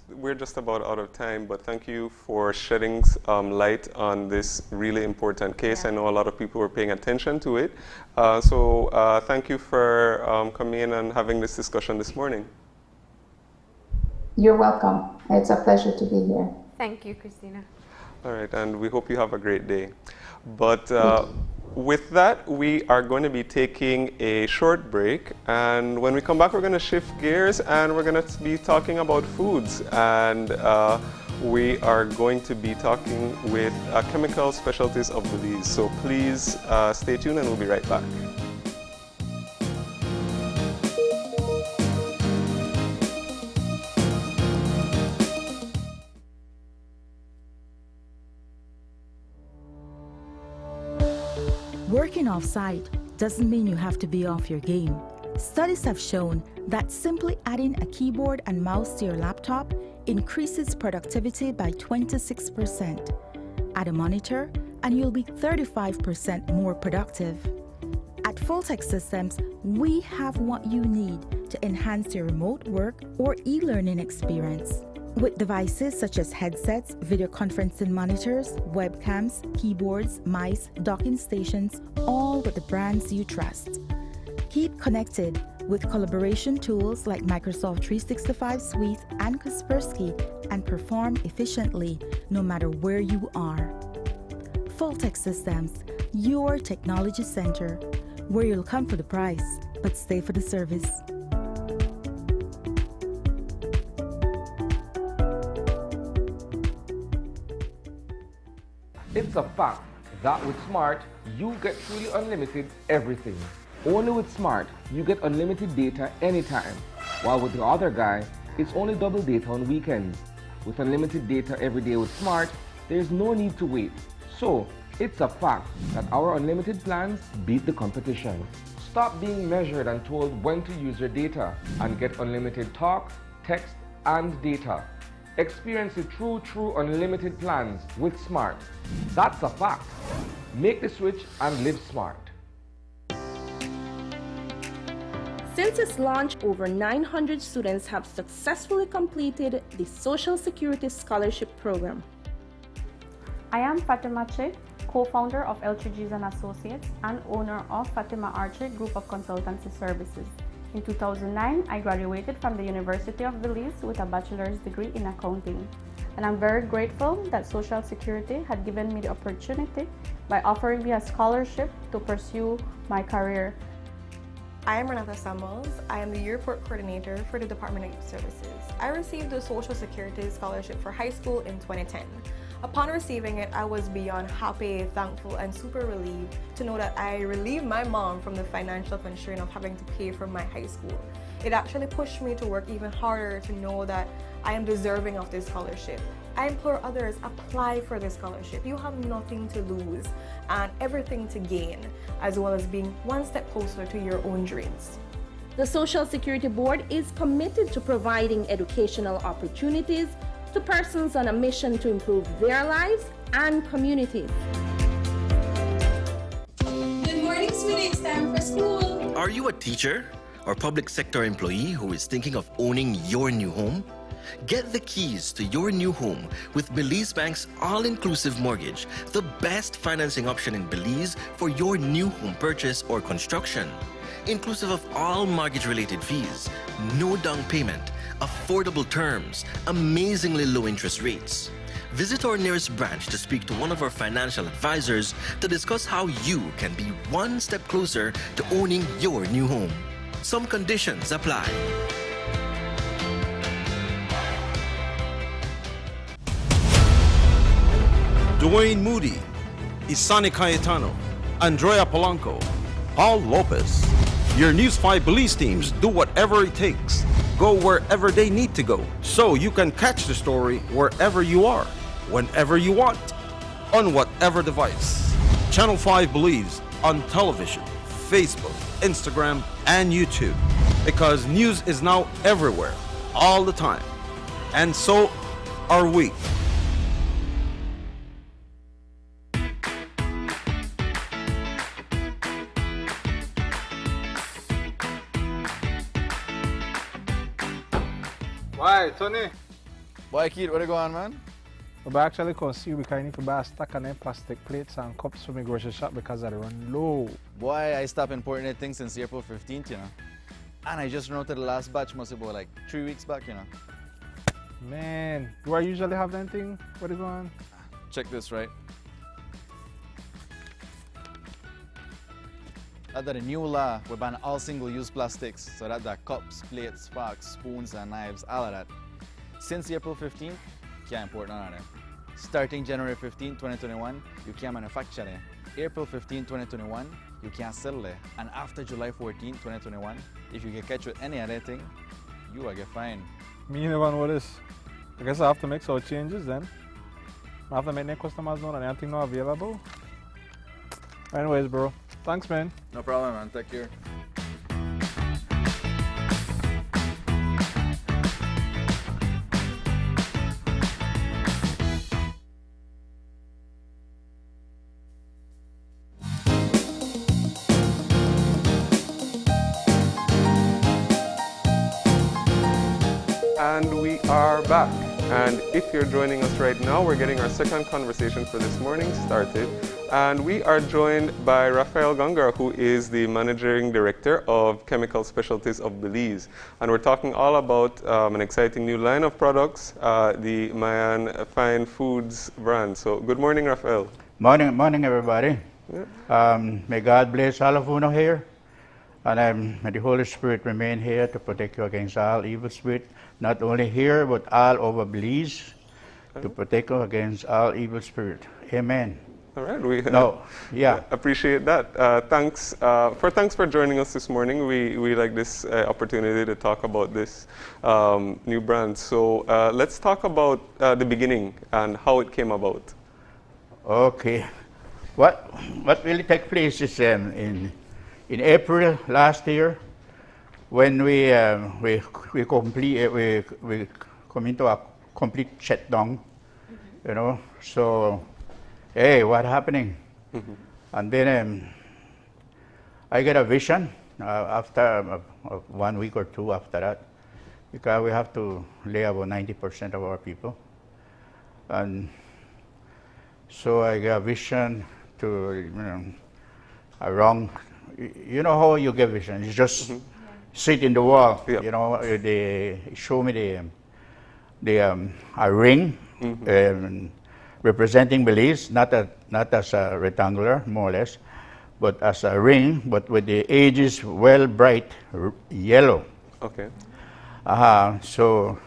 we're just about out of time, but thank you for shedding light on this really important case. I know a lot of people were paying attention to it. So thank you for coming in and having this discussion this morning. You're welcome. It's a pleasure to be here. Thank you, Christina. All right, and we hope you have a great day. But with that, we are going to be taking a short break, and when we come back, we're going to shift gears and we're going to be talking about foods, and we are going to be talking with Chemical Specialties of Belize. So please stay tuned, and we'll be right back. Working off-site doesn't mean you have to be off your game. Studies have shown that simply adding a keyboard and mouse to your laptop increases productivity by 26%. Add a monitor, and you'll be 35% more productive. At Fulltech Systems, we have what you need to enhance your remote work or e-learning experience. With devices such as headsets, video conferencing monitors, webcams, keyboards, mice, docking stations, all with the brands you trust. Keep connected with collaboration tools like Microsoft 365 Suite and Kaspersky and perform efficiently no matter where you are. Fulltech Systems, your technology center, where you'll come for the price, but stay for the service. It's a fact that with Smart, you get truly unlimited everything. Only with Smart, you get unlimited data anytime, while with the other guy, it's only double data on weekends. With unlimited data every day with Smart, there's no need to wait. So, it's a fact that our unlimited plans beat the competition. Stop being measured and told when to use your data and get unlimited talk, text, and data. Experience the true unlimited plans with Smart. That's a fact. Make the switch and live smart. Since its launch, over 900 students have successfully completed the Social Security Scholarship Program. I am Fatima Che, co-founder of Eltridges & Associates and owner of Fatima Archer Group of Consultancy Services. In 2009, I graduated from the University of Belize with a bachelor's degree in accounting. And I'm very grateful that Social Security had given me the opportunity by offering me a scholarship to pursue my career. I am Renata Samuels. I am the Yearport Coordinator for the Department of Youth Services. I received the Social Security Scholarship for high school in 2010. Upon receiving it, I was beyond happy, thankful, and super relieved to know that I relieved my mom from the financial constraint of having to pay for my high school. It actually pushed me to work even harder to know that I am deserving of this scholarship. I implore others, apply for this scholarship. You have nothing to lose and everything to gain, as well as being one step closer to your own dreams. The Social Security Board is committed to providing educational opportunities to persons on a mission to improve their lives and communities. Good morning, sweetie. It's time for school. Are you a teacher or public sector employee who is thinking of owning your new home? Get the keys to your new home with Belize Bank's all-inclusive mortgage, the best financing option in Belize for your new home purchase or construction. Inclusive of all mortgage-related fees, no down payment, affordable terms, amazingly low interest rates. Visit our nearest branch to speak to one of our financial advisors to discuss how you can be one step closer to owning your new home. Some conditions apply. Dwayne Moody, Isani Cayetano, Andrea Polanco, Paul Lopez. Your News 5 Belize teams do whatever it takes. Go wherever they need to go, so you can catch the story wherever you are, whenever you want, on whatever device. Channel 5 Belize on television, Facebook, Instagram, and YouTube. Because news is now everywhere, all the time. And so are we. Why, Tony? Boy, kid, what you going on, man? We actually can see we can need to buy a stack of them plastic plates and cups from the grocery shop because they run low. Boy, I stopped importing that thing since April 15th, you know. And I just ran out to the last batch, must be about like 3 weeks back, you know. Man, do I usually have anything? What is going on? Check this, right? Under the new law, we ban all single-use plastics, so that the cups, plates, forks, spoons, and knives, all of that. Since April 15th, can't import none of them. Starting January 15, 2021, you can't manufacture them. April 15, 2021, you can't sell them. And after July 14, 2021, if you get catch with any other thing, you will get fined. Me never know this. I guess I have to make some changes then. I have to make the customers know that anything not available. Anyways, bro. Thanks, man. No problem, man. Take care. are back. And if you're joining us right now, we're getting our second conversation for this morning started. And we are joined by Rafael Ganga, who is the Managing Director of Chemical Specialties of Belize. And we're talking all about an exciting new line of products, the Mayan Fine Foods brand. So good morning, Rafael. Morning, everybody. Yeah. May God bless all of you here. And may the Holy Spirit remain here to protect you against all evil spirit, not only here, but all over Belize, to protect you against all evil spirit. Amen. All right, we yeah. appreciate that. Thanks for joining us this morning. We like this opportunity to talk about this new brand. So let's talk about the beginning and how it came about. Okay. What really took place is in April last year, when we come into a complete shutdown, you know. So, hey, what happening? And then I get a vision after 1 week or two after that, because we have to lay about 90% of our people, and so I got a vision to, around. You know how you get vision? You just sit in the wall. Yep. You know, they show me a ring representing Belize, not as a rectangular, more or less, but as a ring, but with the edges well bright yellow. Okay. So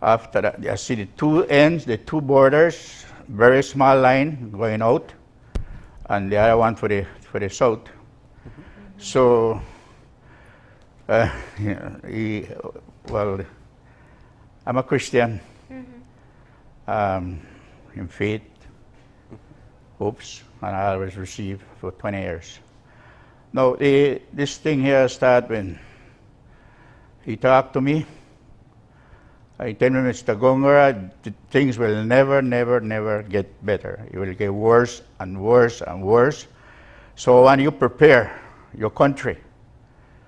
after that, I see the two ends, the two borders, very small line going out, and the other one for the south. So, well, I'm a Christian, in faith, hopes, and I always receive for 20 years. Now, this thing here started when he talked to me. I tell him, Mr. Gongora, things will never get better. It will get worse and worse and worse. So when you prepare your country,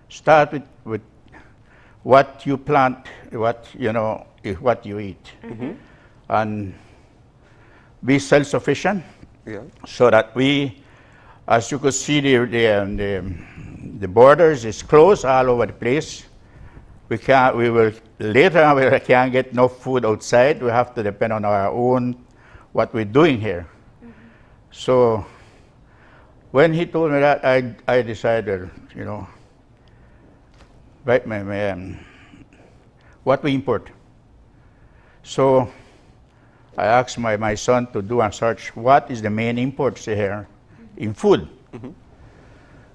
start with what you plant, what you eat, and be self-sufficient. Yeah. So that we, as you could see, the borders is closed all over the place. We can't get enough food outside. We have to depend on our own, what we're doing here. So when he told me that, I decided, what we import. So I asked my son to do a search, what is the main imports here in food?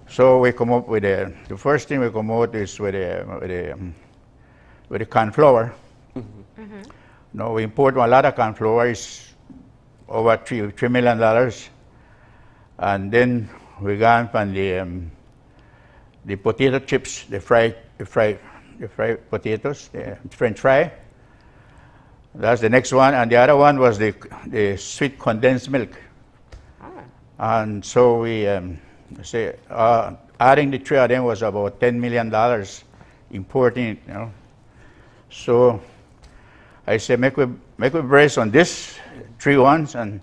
So we come up with the first thing we come out is with the corn flour. No, we import a lot of corn flour, it's over $3 million. And then we gone from the potato chips, the fried potatoes, the French fry. That's the next one, and the other one was the sweet condensed milk. And so we adding the three of them was about $10 million importing it, So I said, make we brace on this 3 ones and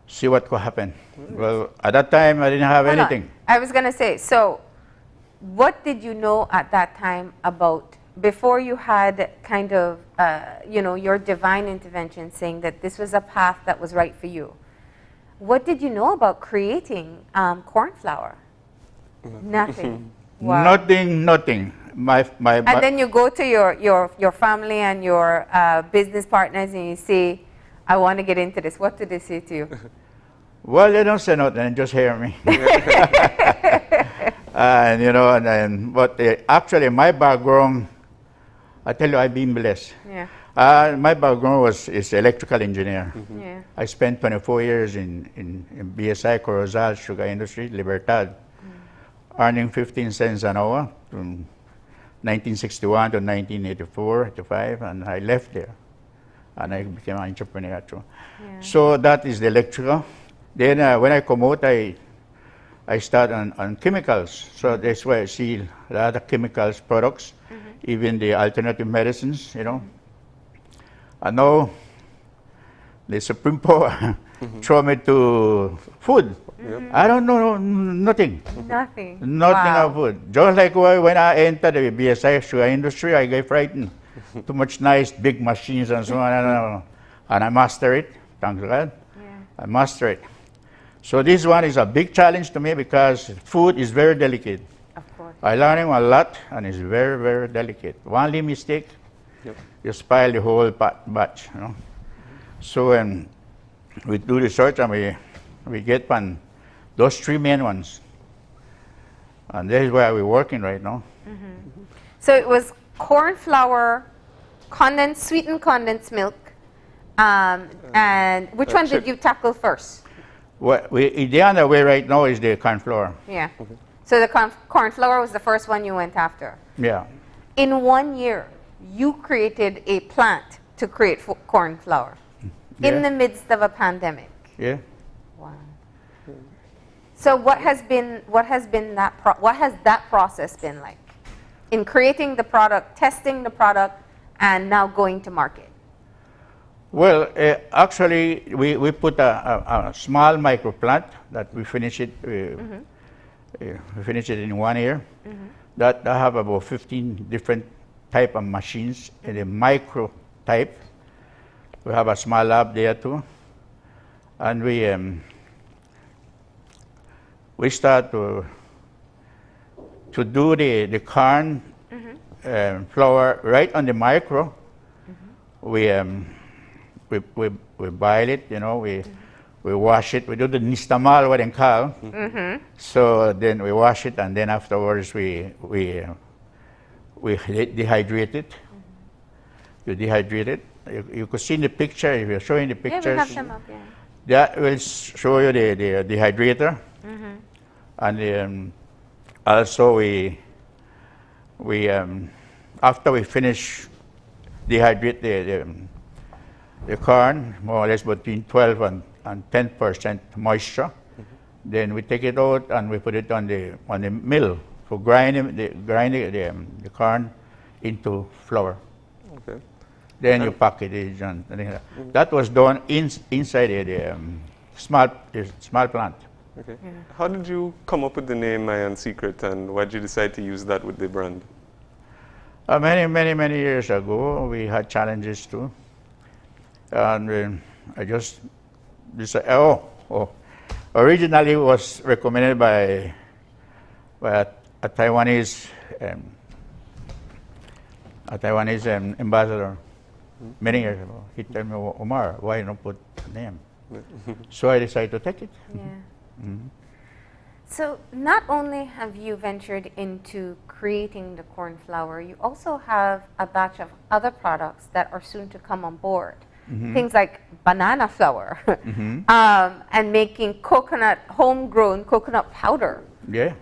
see what could happen. Well, at that time, I didn't have anything. I was going to say, so what did you know at that time about, before you had kind of, your divine intervention saying that this was a path that was right for you? What did you know about creating corn flour? Nothing. Wow. Nothing. And then you go to your family and your business partners and you say, I want to get into this. What did they say to you? Well, they don't say nothing, just hear me. And but actually my background, I tell you, I've been blessed. Yeah. My background is electrical engineer. Yeah. I spent 24 years in BSI Corozal Sugar Industry, Libertad, earning 15 cents an hour from 1961 to 1984, 85, and I left there. And I became an entrepreneur too. Yeah. So that is the electrical. Then when I come out, I start on chemicals. So that's why I see a lot of chemicals products, even the alternative medicines, And now the Supreme Power throw me to food. I don't know nothing. Nothing. Nothing of food. Just like when I entered the BSI sugar industry, I get frightened. Too much nice big machines and so on. And I master it. Thank God. I master it. So this one is a big challenge to me because food is very delicate. Of course. I learned a lot and it's very, very delicate. One little mistake, you spoil the whole batch. You know? So we do research and we get those three main ones. And that is where we're working right now. So it was corn flour, sweetened condensed milk, and which one did you tackle first? The other way right now is the corn flour. Yeah. So the corn flour was the first one you went after. Yeah. In 1 year, you created a plant to create corn flour in the midst of a pandemic. Yeah. Wow. So what has that process been like in creating the product, testing the product, and now going to market? Well, actually, we put a small micro plant that we finish it. We finish it in 1 year. That I have about 15 different type of machines in the micro type. We have a small lab there too, and we start to do the corn flour right on the micro. We boil it, you know, we wash it, we do the nistamal, what they call. So then we wash it, and then afterwards we dehydrate it. You dehydrate it. You could see in the picture, if you're showing the pictures. Yeah, we have them up, yeah. That will show you the dehydrator. And also we after we finish dehydrate the corn, more or less between 12 and 10% moisture. Then we take it out and we put it on the mill for grinding the corn into flour. Okay. Then you package it and that was done inside the small plant. Okay. How did you come up with the name Mayan Secret, and why did you decide to use that with the brand? Many years ago, we had challenges too. And I just decided, originally it was recommended by a Taiwanese ambassador many years ago. He told me, Omar, why not put a name? So I decided to take it. Yeah. So not only have you ventured into creating the corn flour, you also have a batch of other products that are soon to come on board. Things like banana flour and making homegrown coconut powder. Yeah.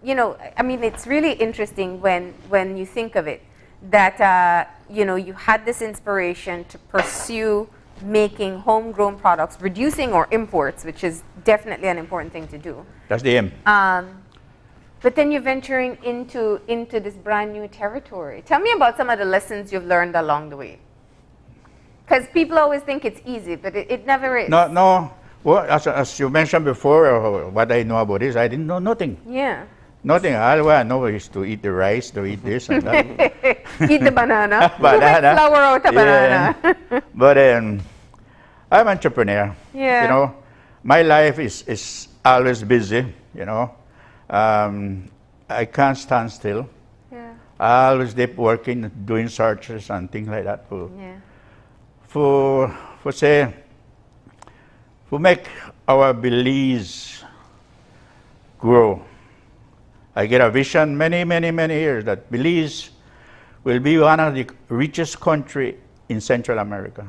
You know, I mean, it's really interesting when you think of it, that, you know, you had this inspiration to pursue making homegrown products, reducing our imports, which is definitely an important thing to do. That's the aim. But then you're venturing into this brand new territory. Tell me about some of the lessons you've learned along the way. Because people always think it's easy, but it never is. No. Well, as you mentioned before, what I know about this, I didn't know nothing. Yeah. Nothing. All I know is to eat the rice, to eat this and that. Eat the banana. You make flour out of banana. But I'm an entrepreneur. Yeah. You know, my life is always busy, you know. I can't stand still. Yeah. I always keep working, doing searches and things like that for make our Belize grow. I get a vision many years that Belize will be one of the richest country in Central America.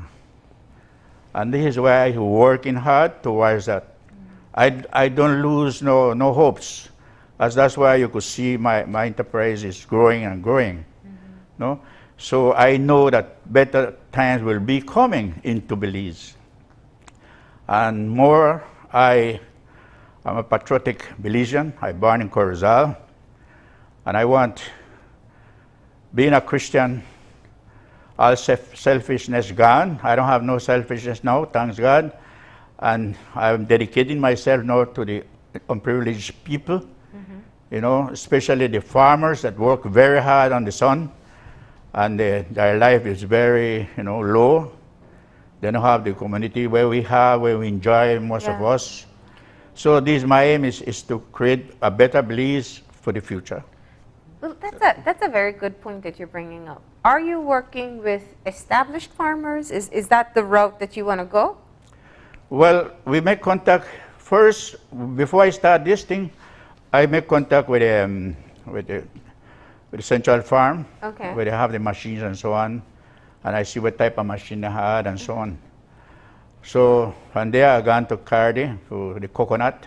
And this is why I'm working hard towards that. I don't lose no hopes, as that's why you could see my enterprise is growing and growing. No? So I know that better times will be coming into Belize. And more, I'm a patriotic Belizean. I born in Corozal. And I want, being a Christian, all selfishness gone. I don't have no selfishness now, thanks God. And I'm dedicating myself now to the unprivileged people, you know, especially the farmers that work very hard on the sun, and their life is very, you know, low. They don't have the community where we have, where we enjoy, most of us. So my aim is to create a better Belize for the future. Well, that's a very good point that you're bringing up. Are you working with established farmers? Is that the route that you want to go? Well, we make contact first. Before I start this thing, I make contact with the Central Farm, where they have the machines and so on, and I see what type of machine they had and so on. So from there, I gone to Cardi for the coconut,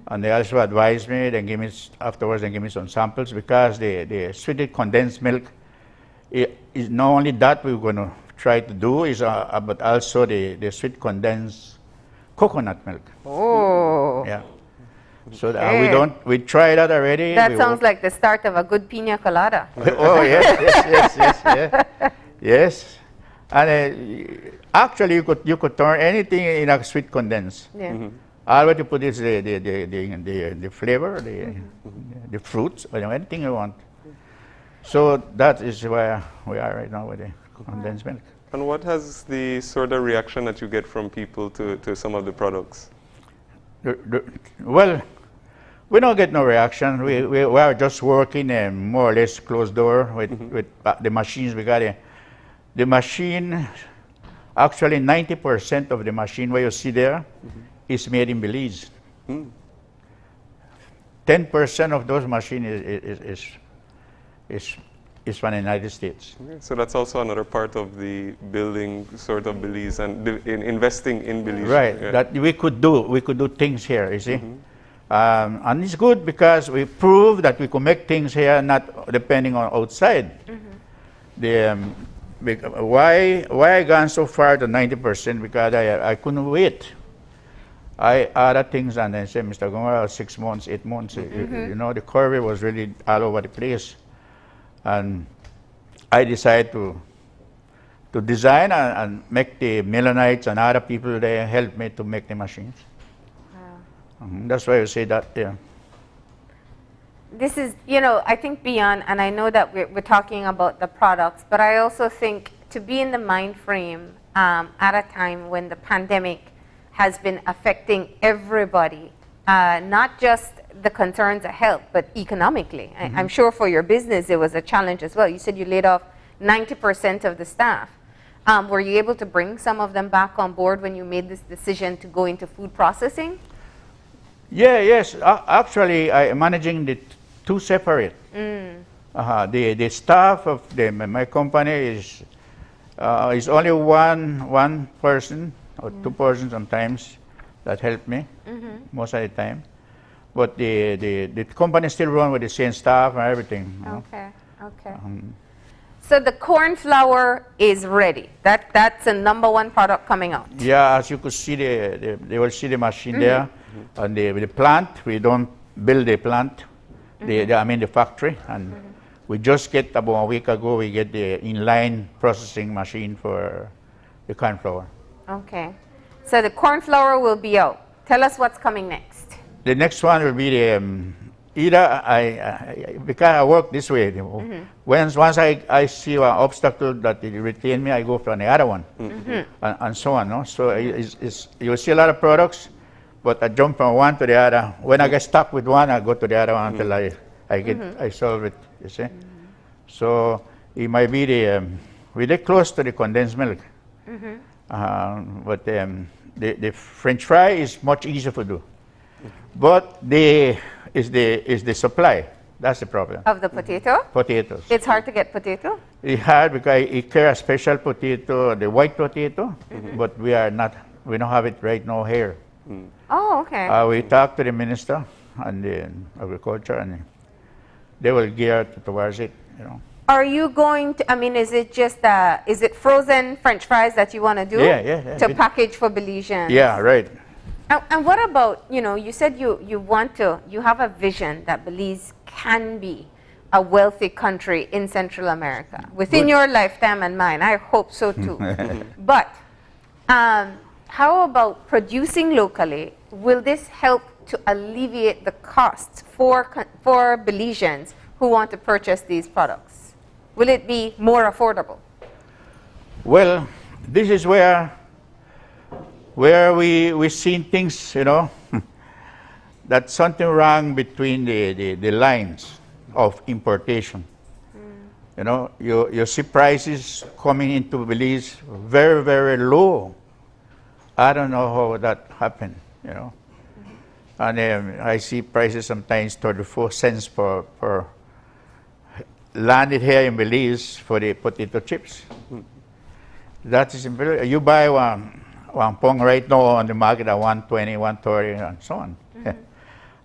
and they also advised me. Then give me afterwards. They give me some samples because the sweetened condensed milk is not only that we're going to try to do is, but also the sweet condensed coconut milk. Oh. Yeah. So we tried that already. That sounds like the start of a good pina colada. Oh yes. Yes. And actually, you could turn anything in a sweet condense. Yeah. All what you put is the flavor, the fruits, or anything you want. So that is where we are right now with the condensed milk. And what has the sort of reaction that you get from people to some of the products? Well, we don't get no reaction. We are just working more or less closed door with the machines. We got the machine. Actually, 90% of the machine where you see there is made in Belize. 10% of those machines is from the United States. Okay, so that's also another part of the building sort of Belize and in investing in Belize. Right, that we could do things here, you see. And it's good because we prove that we could make things here not depending on outside. Why I gone so far to 90%? Because I couldn't wait. I added things and then said, Mr. Gomara, 6 months, 8 months. You know, the curve was really all over the place. And I decided to design and make the Melanites and other people there help me to make the machines. That's why I say that, yeah. This is, you know, I think beyond, and I know that we're talking about the products, but I also think to be in the mind frame at a time when the pandemic has been affecting everybody, not just the concerns of health, but economically. I'm sure for your business it was a challenge as well. You said you laid off 90% of the staff. Were you able to bring some of them back on board when you made this decision to go into food processing? Yeah, yes. Actually, I'm managing the two separate. The staff of my company is only one person or two persons sometimes that help me most of the time. But the company still run with the same staff and everything. You know? Okay. So the corn flour is ready. That's a #1 product coming out. Yeah, as you could see, they will see the machine there. And the plant, we don't build the plant. I mean the factory. And we just get about a week ago, we get the inline processing machine for the corn flour. Okay. So the corn flour will be out. Tell us what's coming next. The next one will be the either because I work this way. Once I see an obstacle that it retain me, I go for the other one, and so on. No? So you'll see a lot of products, but I jump from one to the other. When I get stuck with one, I go to the other one until I solve it. You see. So it might be we're close to the condensed milk, but the French fry is much easier to do. But is the supply. That's the problem. Of the potato? Potatoes. It's hard to get potato? It's hard because it carry a special potato, the white potato, but we don't have it right now here. Oh, okay. We talked to the minister and the agriculture, and they will gear towards it, you know. Are you going to, I mean, is it just, is it frozen French fries that you want to do? Yeah. To package for Belizeans? Yeah, right. And what about, you know, you said you have a vision that Belize can be a wealthy country in Central America. Within your lifetime and mine, I hope so too. But how about producing locally? Will this help to alleviate the costs for Belizeans who want to purchase these products? Will it be more affordable? Well, this is where we seen things, you know, that's something wrong between the lines of importation. You know, you see prices coming into Belize very, very low. I don't know how that happened, you know. And I see prices sometimes 34 cents per landed here in Belize for the potato chips. That is important. You buy one pong right now on the market at 120, 130, and so on.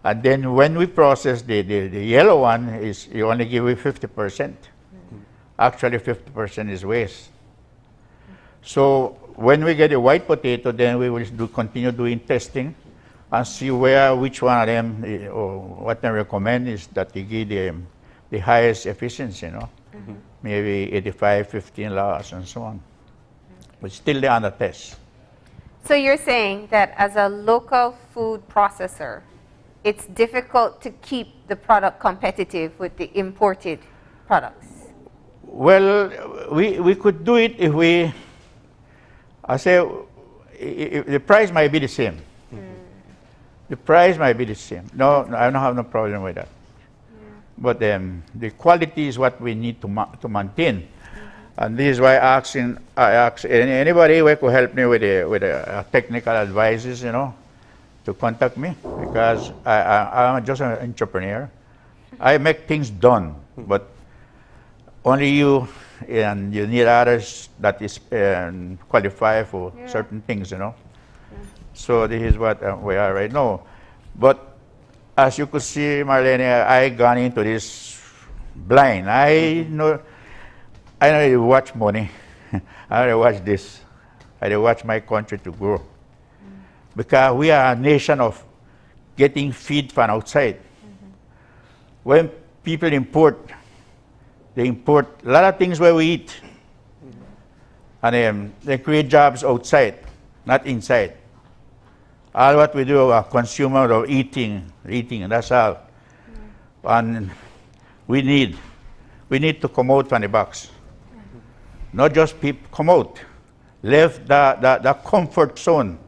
And then when we process the yellow one, is you only give it 50%. Actually, 50% is waste. So when we get a white potato, then we will continue doing testing and see which one of them, or what I recommend is that they give the highest efficiency, you know, maybe 85, 15 lots and so on. But still they're under test. So you're saying that as a local food processor, it's difficult to keep the product competitive with the imported products? Well, we could do it if if the price might be the same. The price might be the same. No, I don't have no problem with that. But the quality is what we need to maintain. And this is why I ask anybody who could help me with the technical advices, you know, to contact me, because I'm just an entrepreneur. I make things done, but only you, and you need others that is qualified for certain things, you know. So this is what we are right now. But as you could see, Marlene, I gone into this blind. I know you watch money. I don't watch this. I watch my country to grow. Because we are a nation of getting feed from outside. When people import, they import a lot of things where we eat. And they create jobs outside, not inside. All what we do, are consumer of eating, that's all. And we need to come out from the box. Not just people come out, leave the comfort zone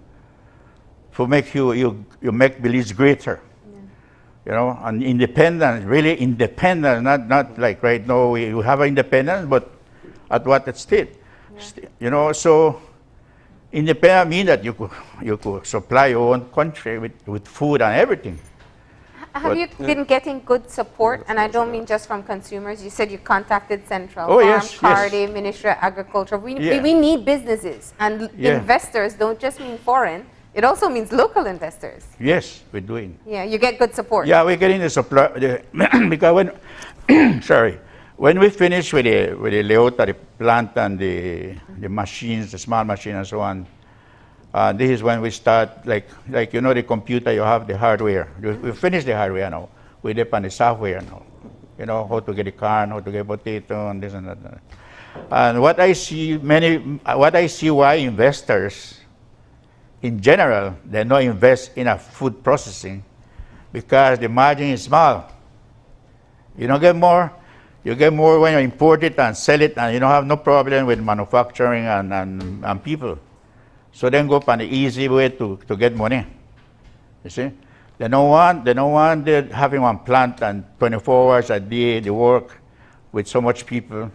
to make you make Belize greater. You know, and independent, really independent, not like right now we have independence, but at what state? You know, so independent means that you could supply your own country with food and everything. Have you been getting good support? And I don't mean just from consumers. You said you contacted Central Cardi, Ministry of Agriculture. We need businesses, and investors don't just mean foreign. It also means local investors. Yes, we're doing. Yeah, you get good support. Yeah, we're getting the supply because when we finish with the layout of the plant and the machines, the small machine and so on, this is when we start, like you know, the computer, you have the hardware. We finish the hardware now. We depend on the software now. You know, how to get the corn, how to get potato, and this and that. And what I see why investors, in general, they don't invest in a food processing because the margin is small. You don't get more. You get more when you import it and sell it, and you don't have no problem with manufacturing and people. So then go on the easy way to get money. You see? They don't want having one plant and 24 hours a day, the work with so much people,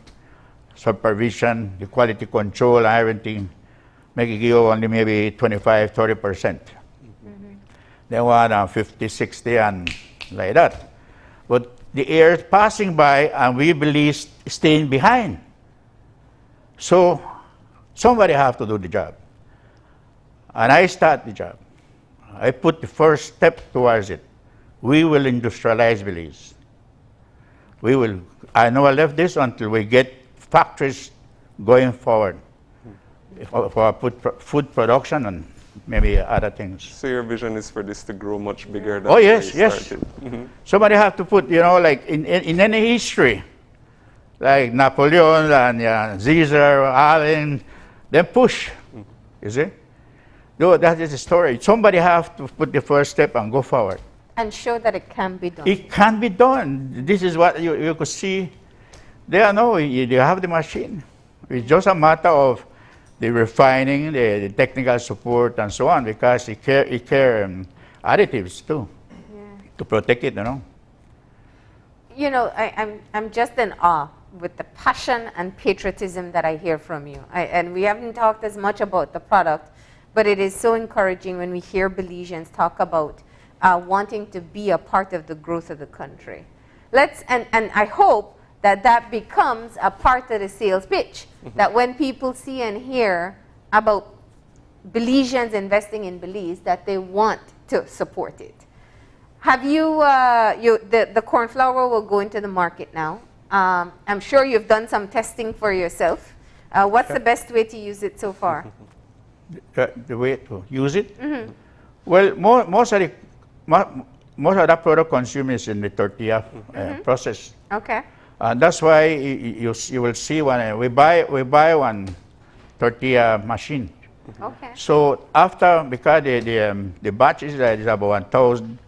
supervision, the quality control and everything. Make it give only maybe 25, 30%. They want 50, 60 and like that. But the air is passing by and we believe staying behind. So somebody have to do the job. And I start the job. I put the first step towards it. We will industrialize Belize. I never left this until we get factories going forward for food production maybe other things. So your vision is for this to grow much bigger than Oh yes, where you yes. started. Somebody have to put, like in any history, like Napoleon and Caesar, Allen, then push. You see? No, that is the story. Somebody have to put the first step and go forward. And show that it can be done. It can be done. This is what you could see. They have the machine. It's just a matter of the refining, the technical support, and so on, because it carry additives too, to protect it, I'm just in awe with the passion and patriotism that I hear from you. And we haven't talked as much about the product, but it is so encouraging when we hear Belizeans talk about wanting to be a part of the growth of the country. And I hope that becomes a part of the sales pitch, that when people see and hear about Belizeans investing in Belize, that they want to support it. Have the corn flour will go into the market now. I'm sure you've done some testing for yourself. What's the best way to use it so far? The way to use it? Well, most of that product consumed is in the tortilla process. Okay. That's why you will see when we buy one tortilla machine. Okay. So after, because the batch is about 1,000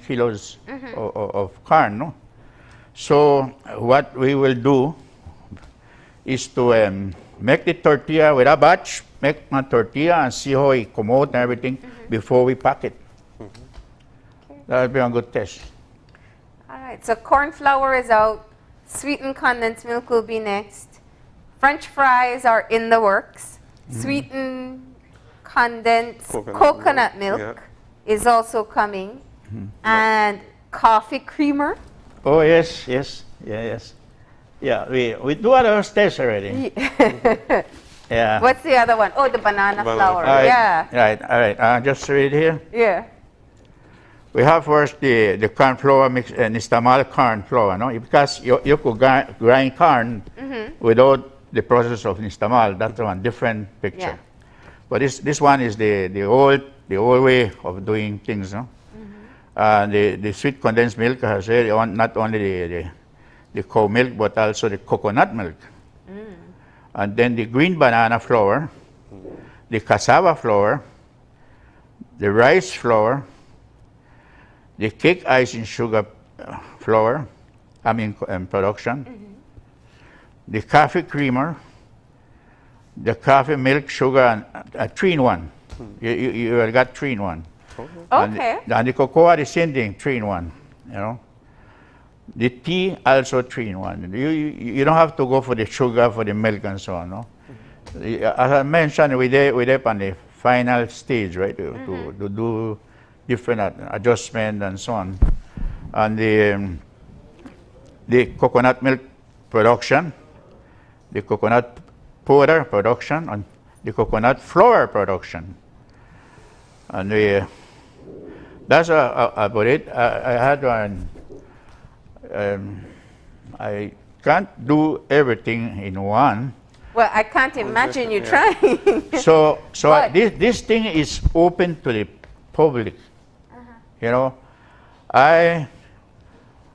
kilos of corn, no? So what we will do is to make the tortilla with a batch, make a tortilla and see how it come out and everything before we pack it. That will be a good test. All right, so corn flour is out. Sweetened condensed milk will be next. French fries are in the works. Sweetened condensed coconut milk is also coming. And coffee creamer. Oh, yes. Yeah, we do other tests already. Yeah. What's the other one? Oh, the banana flour. Yeah. Right, all right. Just read here. Yeah. We have first the corn flour mix, Nixtamal corn flour, no? Because you could grind corn without the process of Nixtamal. That's one different picture. Yeah. But this one is the old way of doing things, no? The sweet condensed milk has not only the cow milk but also the coconut milk. And then the green banana flour, the cassava flour, the rice flour, the cake icing sugar flour, production, the coffee creamer, the coffee milk sugar, and 3-in-1. You got 3-in-1. Okay. And the cocoa, the same thing, 3-in-1, The tea, also 3-in-1. You don't have to go for the sugar, for the milk, and so on, no? As I mentioned, we're on the final stage, right, to do different adjustments and so on. And the coconut milk production, the coconut powder production, and the coconut flour production. And that's about it. I had one. I can't do everything in one. Well, I can't imagine you trying. So this thing is open to the public. I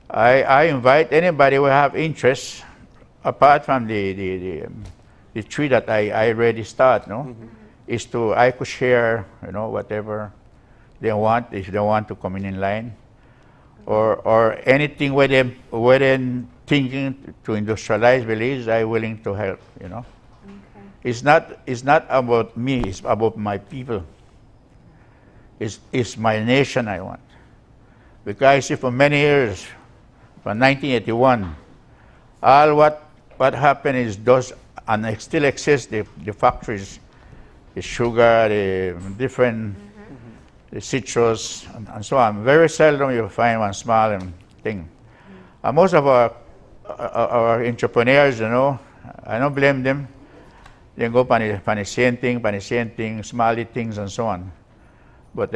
invite anybody who have interest, apart from the tree that I already start, is I could share, whatever they want, if they want to come in line, or anything where they're thinking to industrialize Belize, I'm willing to help, Okay. It's not about me, it's about my people. It's my nation I want. Because I see for many years, from 1981, all what happened is those, and it still exists, the factories, the sugar, the different the citrus, and so on. Very seldom you find one small thing. And most of our entrepreneurs, I don't blame them. They go on the same thing, small things, and so on. But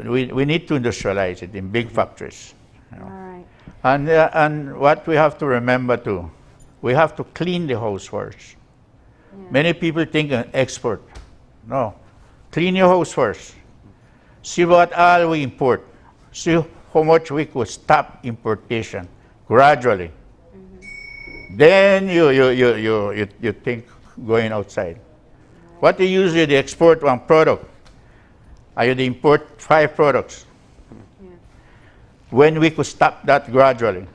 we need to industrialize it in big factories. All right. And what we have to remember too, we have to clean the house first. Yeah. Many people think export. No. Clean your house first. See what all we import. See how much we could stop importation gradually. Then you think going outside. What you usually export one product, or you import 5 products. When we could stop that gradually,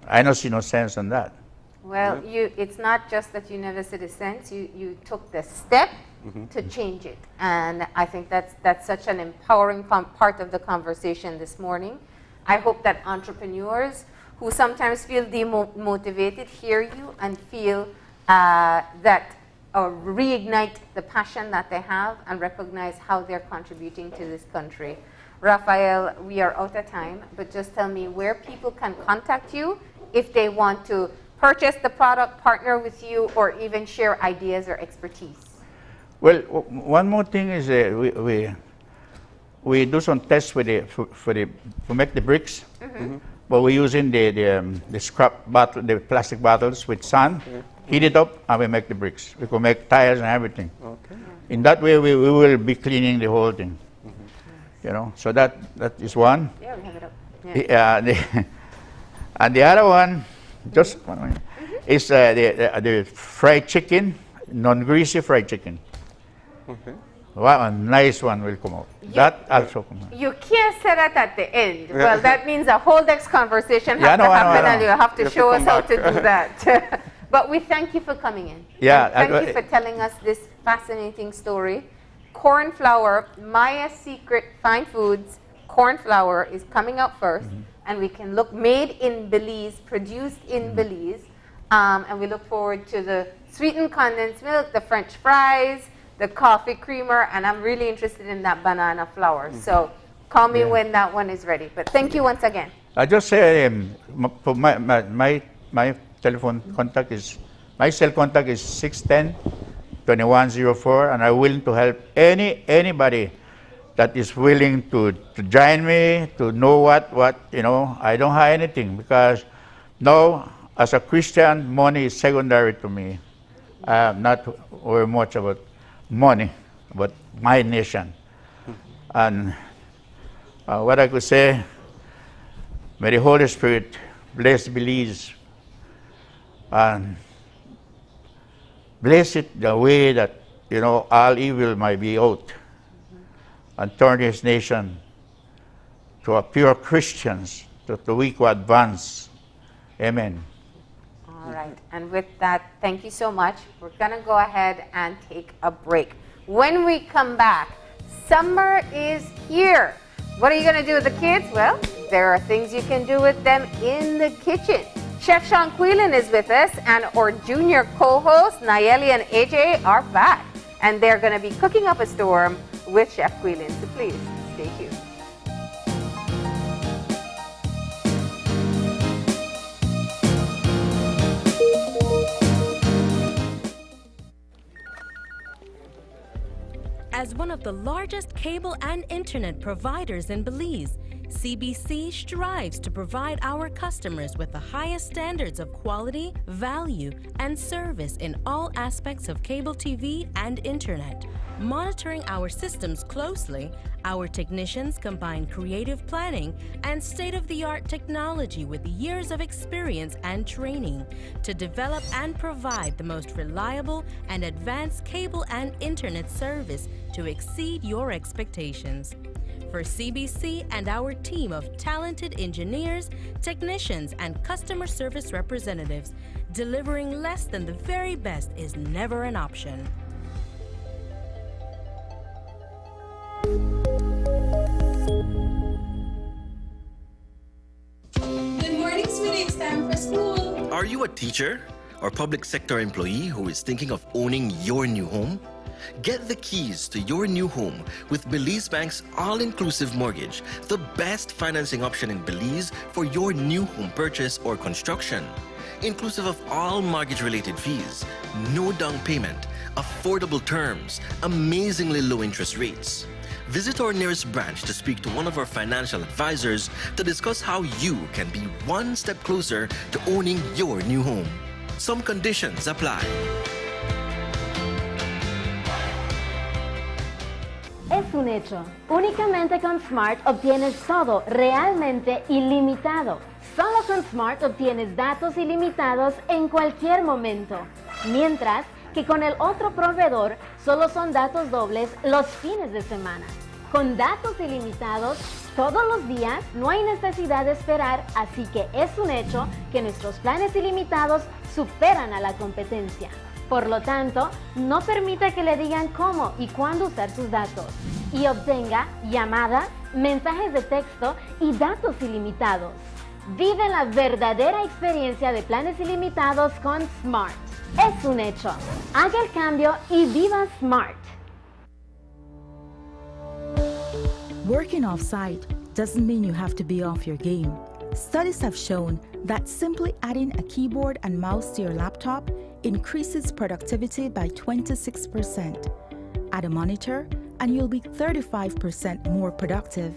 I don't see no sense in that. Well, it's not just that you never see the sense, you took the step to change it. And I think that's such an empowering part of the conversation this morning. I hope that entrepreneurs who sometimes feel demotivated hear you and feel that or reignite the passion that they have and recognize how they're contributing to this country. Raphael, we are out of time, but just tell me where people can contact you if they want to purchase the product, partner with you, or even share ideas or expertise. Well, one more thing is we do some tests to make the bricks, but we're using the scrap bottle, the plastic bottles with sand, heat it up, and we make the bricks. We can make tires and everything. Okay. In that way, we will be cleaning the whole thing. You know, so that is one. Yeah, we have it up. Yeah. And the other one, just one minute, is the fried chicken, non-greasy fried chicken. Okay. Wow, a nice one will come out. That also come out. You can't say that at the end. Well, that means a whole next conversation has Yeah, to I know, happen, I and know. you have to You have to show us come how back. to do that. But we thank you for coming in. Yeah, And thank you for telling us this fascinating story. Corn flour, Maya's Secret Fine Foods corn flour is coming out first, and we can look made in Belize, produced in Belize, and we look forward to the sweetened condensed milk, the French fries, the coffee creamer, and I'm really interested in that banana flour. So call me when that one is ready. But thank you once again. I just say for my telephone contact is, my cell contact is 610-2104, and I'm willing to help anybody that is willing to join me, to know what, you know, I don't have anything, because now, as a Christian, money is secondary to me. I am not worry much about money, but my nation. And what I could say, may the Holy Spirit bless Belize and bless it the way that, you know, all evil might be out, and turn his nation to a pure Christians, to the weak who advance. Amen. All right, and with that, thank you so much. We're gonna go ahead and take a break. When we come back, summer is here. What are you gonna do with the kids? Well, there are things you can do with them in the kitchen. Chef Sean Quillen is with us, and our junior co-hosts, Nayeli and AJ, are back. And they're gonna be cooking up a storm with Chef Quillen, so please, stay tuned. As one of the largest cable and internet providers in Belize, CBC strives to provide our customers with the highest standards of quality, value, and service in all aspects of cable TV and internet. Monitoring our systems closely, our technicians combine creative planning and state-of-the-art technology with years of experience and training to develop and provide the most reliable and advanced cable and internet service to exceed your expectations. For CBC and our team of talented engineers, technicians, and customer service representatives, delivering less than the very best is never an option. Good morning, sweetie. It's time for school. Are you a teacher or public sector employee who is thinking of owning your new home? Get the keys to your new home with Belize Bank's all-inclusive mortgage, the best financing option in Belize for your new home purchase or construction. Inclusive of all mortgage-related fees, no down payment, affordable terms, amazingly low interest rates. Visit our nearest branch to speak to one of our financial advisors to discuss how you can be one step closer to owning your new home. Some conditions apply. Es un hecho. Únicamente con Smart obtienes todo realmente ilimitado. Solo con Smart obtienes datos ilimitados en cualquier momento. Mientras que con el otro proveedor solo son datos dobles los fines de semana. Con datos ilimitados todos los días no hay necesidad de esperar, así que es un hecho que nuestros planes ilimitados superan a la competencia. Por lo tanto, no permita que le digan cómo y cuándo usar sus datos y obtenga llamadas, mensajes de texto y datos ilimitados. Vive la verdadera experiencia de planes ilimitados con Smart. Es un hecho. Haga el cambio y viva Smart. Working off-site doesn't mean you have to be off your game. Studies have shown that simply adding a keyboard and mouse to your laptop increases productivity by 26%. Add a monitor, and you'll be 35% more productive.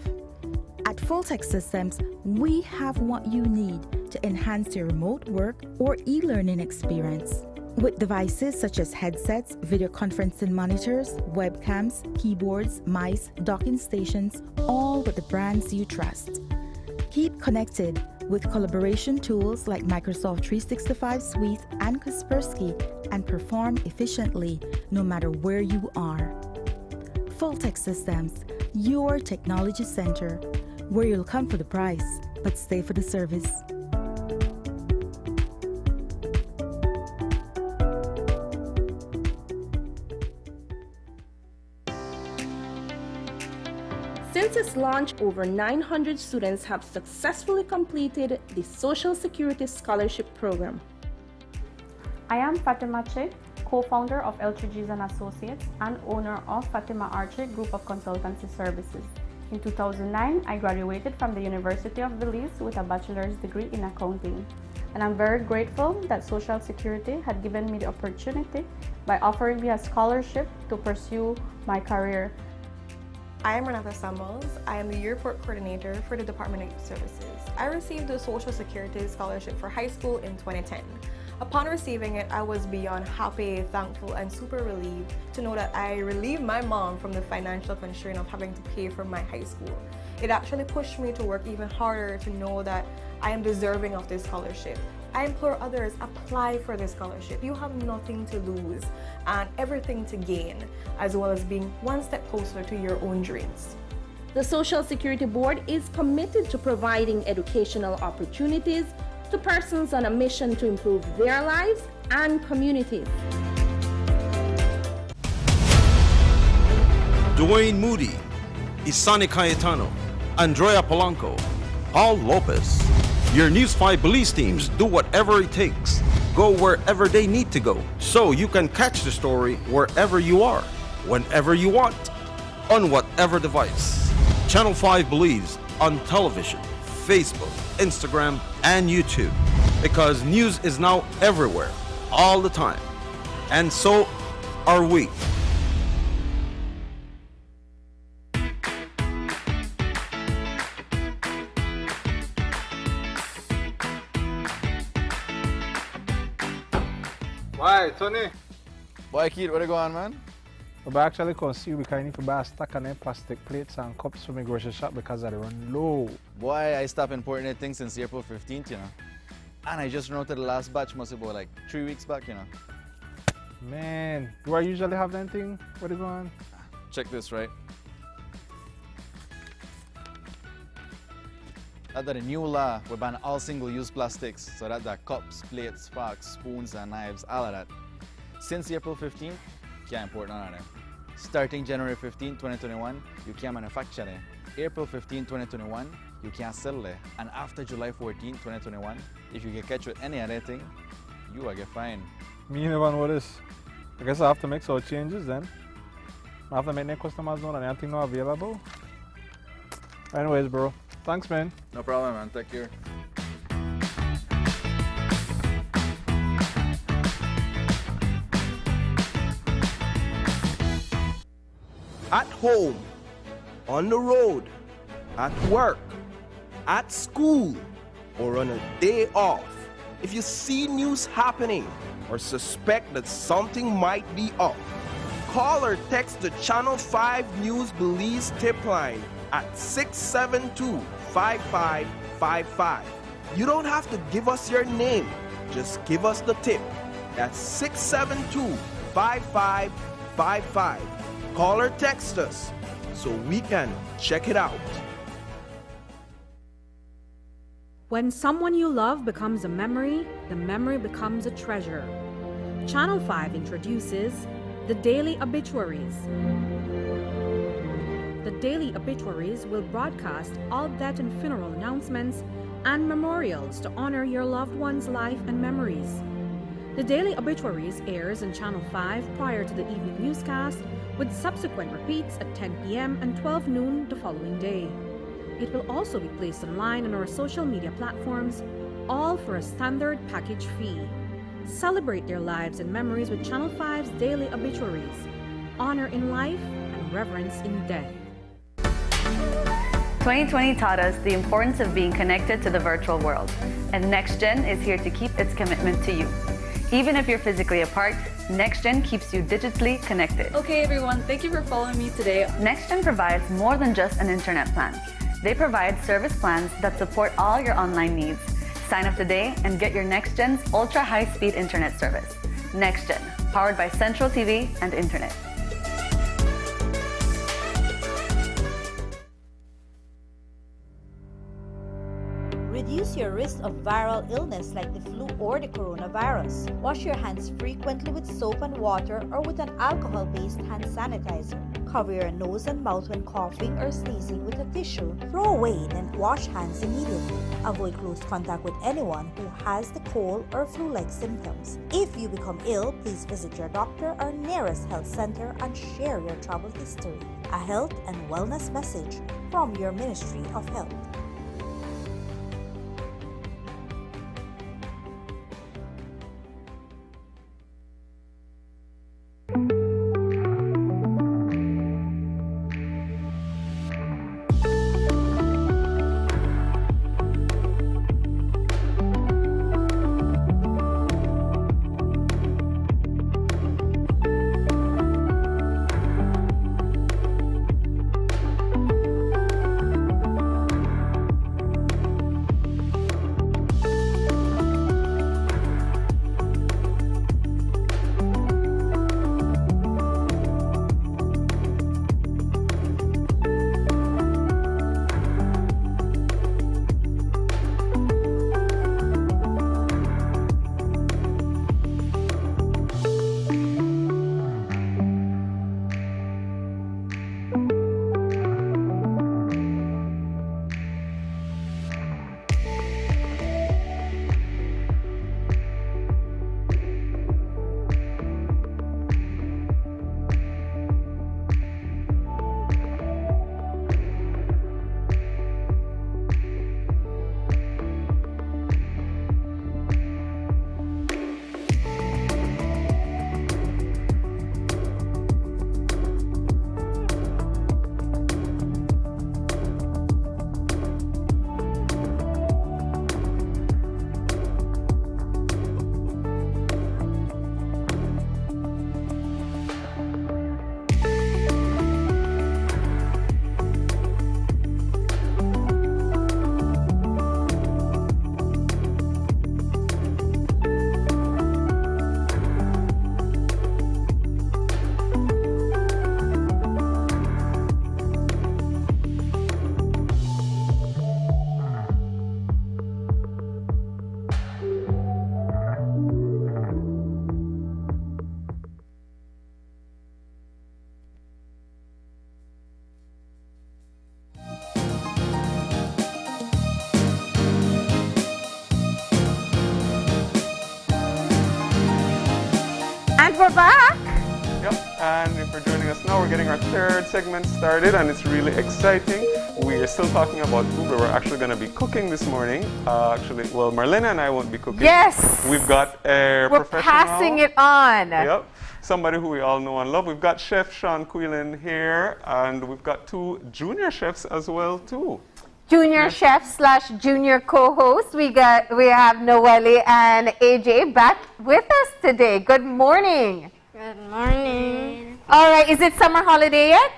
At Foltech Systems, we have what you need to enhance your remote work or e-learning experience. With devices such as headsets, video conferencing monitors, webcams, keyboards, mice, docking stations, all with the brands you trust. Keep connected with collaboration tools like Microsoft 365 Suite and Kaspersky and perform efficiently no matter where you are. Foltech Systems, your technology center, where you'll come for the price, but stay for the service. Since its launch, over 900 students have successfully completed the Social Security Scholarship Program. I am Fatima Che, co-founder of Eltridges and Associates and owner of Fatima Arche Group of Consultancy Services. In 2009, I graduated from the University of Belize with a bachelor's degree in accounting. And I'm very grateful that Social Security had given me the opportunity by offering me a scholarship to pursue my career. I am Renata Samuels. I am the Yearport Coordinator for the Department of Youth Services. I received the Social Security Scholarship for high school in 2010. Upon receiving it, I was beyond happy, thankful, and super relieved to know that I relieved my mom from the financial constraint of having to pay for my high school. It actually pushed me to work even harder to know that I am deserving of this scholarship. I implore others, apply for this scholarship. You have nothing to lose and everything to gain, as well as being one step closer to your own dreams. The Social Security Board is committed to providing educational opportunities to persons on a mission to improve their lives and communities. Dwayne Moody, Isani Cayetano, Andrea Polanco, Paul Lopez. Your News 5 Belize teams do whatever it takes, go wherever they need to go, so you can catch the story wherever you are, whenever you want, on whatever device. Channel 5 Belize on television, Facebook, Instagram, and YouTube, because news is now everywhere, all the time. And so are we. Why, Tony? Boy, kid, where you going, man? We actually can see we can need to buy a stack of them plastic plates and cups for my grocery shop because they run low. Boy, I stopped importing that thing since April 15th, you know. And I just routed the last batch, must be about like 3 weeks back, you know. Man, do I usually have that thing? Where you going? Check this, right? Under the new law, we ban all single-use plastics, so that the cups, plates, forks, spoons, and knives, all of that. Since April 15th, can't import none of them. Starting January 15, 2021, you can't manufacture them. April 15, 2021, you can't sell them. And after July 14, 2021, if you get catch with any other thing, you will get fined. Me never know this. I guess I have to make some changes then. I have to make the customers know that anything not available. Anyways, bro. Thanks, man. No problem, man. Take care. At home, on the road, at work, at school, or on a day off, if you see news happening or suspect that something might be up, call or text the Channel 5 News Belize tip line at 672-5555. You don't have to give us your name, just give us the tip. That's 672-5555. Call or text us so we can check it out. When someone you love becomes a memory, the memory becomes a treasure. Channel 5 introduces the Daily Obituaries. The Daily Obituaries will broadcast all death and funeral announcements and memorials to honor your loved one's life and memories. The Daily Obituaries airs on Channel 5 prior to the evening newscast, with subsequent repeats at 10 p.m. and 12 noon the following day. It will also be placed online on our social media platforms, all for a standard package fee. Celebrate their lives and memories with Channel 5's Daily Obituaries. Honor in life and reverence in death. 2020 taught us the importance of being connected to the virtual world, and NextGen is here to keep its commitment to you. Even if you're physically apart, NextGen keeps you digitally connected. Okay everyone, thank you for following me today. NextGen provides more than just an internet plan. They provide service plans that support all your online needs. Sign up today and get your NextGen's ultra high-speed internet service. NextGen, powered by Central TV and Internet. Reduce your risk of viral illness like the flu or the coronavirus. Wash your hands frequently with soap and water or with an alcohol-based hand sanitizer. Cover your nose and mouth when coughing or sneezing with a tissue. Throw away, then wash hands immediately. Avoid close contact with anyone who has the cold or flu-like symptoms. If you become ill, please visit your doctor or nearest health center and share your travel history. A health and wellness message from your Ministry of Health. And we're back. Yep, and if you're joining us now, we're getting our third segment started, and it's really exciting. We are still talking about food, but we're actually going to be cooking this morning. Well, Marlena and I won't be cooking. Yes. We've got a We're professional. passing it on. Yep. Somebody who we all know and love. We've got Chef Sean Quillen here, and we've got two junior chefs as well, too. Junior chef / junior co-host. We have Noelle and AJ back with us today. Good morning. Good morning. All right, is it summer holiday yet?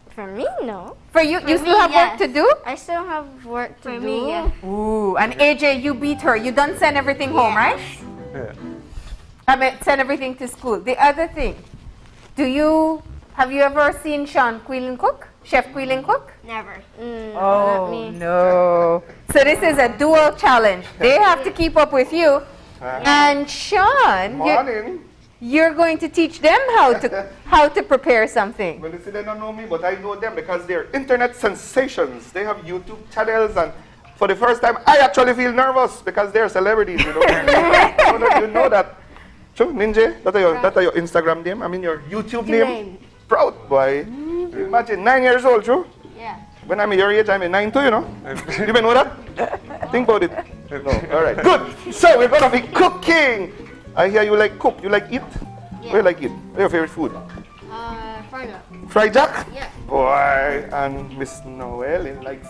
For me, no. For you, For you me, still have yes. work to do? I still have work to do. me, yeah. Ooh, and AJ, you beat her. You done send everything home, right? Yeah. I mean, send everything to school. The other thing, have you ever seen Sean Quillen cook? Chef Quillen cook? Never. Oh, no. So this is a dual challenge. They have to keep up with you. And Sean, you're going to teach them how to prepare something. Well, you see, they don't know me, but I know them because they're internet sensations. They have YouTube channels, and for the first time, I actually feel nervous because they're celebrities, you know. You know that. True, Ninja? That's your Instagram name? I mean, your YouTube name? Proud boy. Imagine, 9 years old, true? Yeah. When I'm your age, I'm 9 too, you know. You may know that? Think about it. No. All right, good. So we're gonna be cooking. I hear you like cook. You like eat? Yeah. Where you like eat? What's your favorite food? Fried jack. Fried jack? Yeah. Boy, and Miss Noel likes.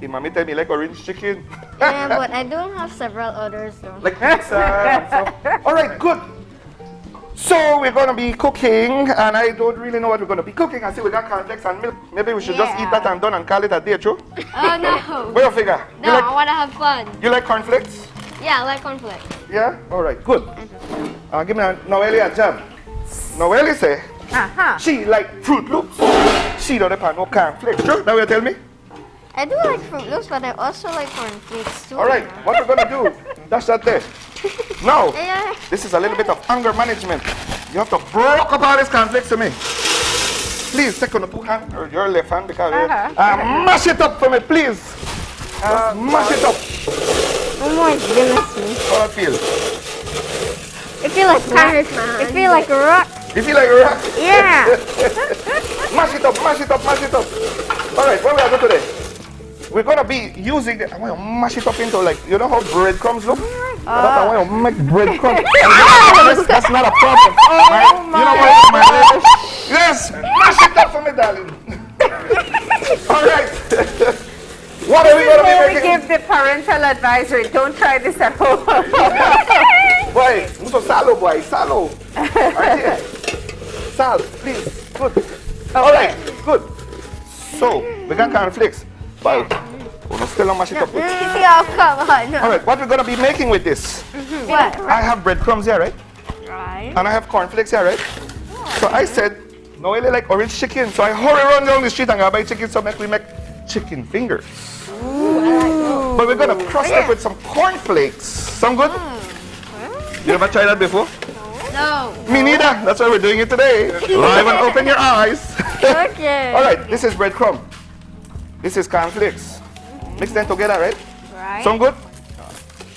The mommy tell me like orange chicken. Yeah, but I do have several others though. Like pizza and stuff. All right, good. So we're gonna be cooking, and I don't really know what we're gonna be cooking. I see we got cornflakes and milk. Maybe we should just eat that and done and call it a day, true? Oh no. What you figure? No, I wanna have fun. You like cornflakes? Yeah, I like cornflakes. Yeah? All right, good. Give me Noelle a jam. Noelle say she like Fruit Loops. She don't have no cornflakes. True? Now you tell me? I do like Fruit Loops, but I also like cornflakes too. All right, what we're gonna do? Dash that there. Now, this is a little bit of anger management. You have to broke up all these cornflakes to me. Please take on the two hand or your left hand because mash it up for me, please. Just mash it up. Oh my goodness. How it feel? It feels like rock, man. It feels like a rock. You feel like a rock? Yeah. Mash it up, mash it up, mash it up. All right, what we are going today? We're gonna be using the. I want to mash it up into like, you know how breadcrumbs look? I want to make breadcrumbs. That's not a problem. Oh you know what, my lady? Yes, mash it up for me, darling. All right. What are we gonna be making? We give the parental advisory. Don't try this at home. Boy, mucho salo, boy, salo. Right, sal, please. Good. All right, good. So we got cornflakes. But we're still not mash it up. Oh, come on. All right, what we're gonna be making with this? What? I have breadcrumbs here, right? Right. And I have cornflakes here, right? So I said, no, I like orange chicken. So I hurry around down the street and I buy chicken. So we make chicken fingers. Ooh, I like those. But we're gonna crust it with some cornflakes. Sound good? You ever tried that before? No. Me neither. That's why we're doing it today. Live and open your eyes. Okay. All right, this is breadcrumb. This is cornflakes. Mix them together, right? Right. Sound good?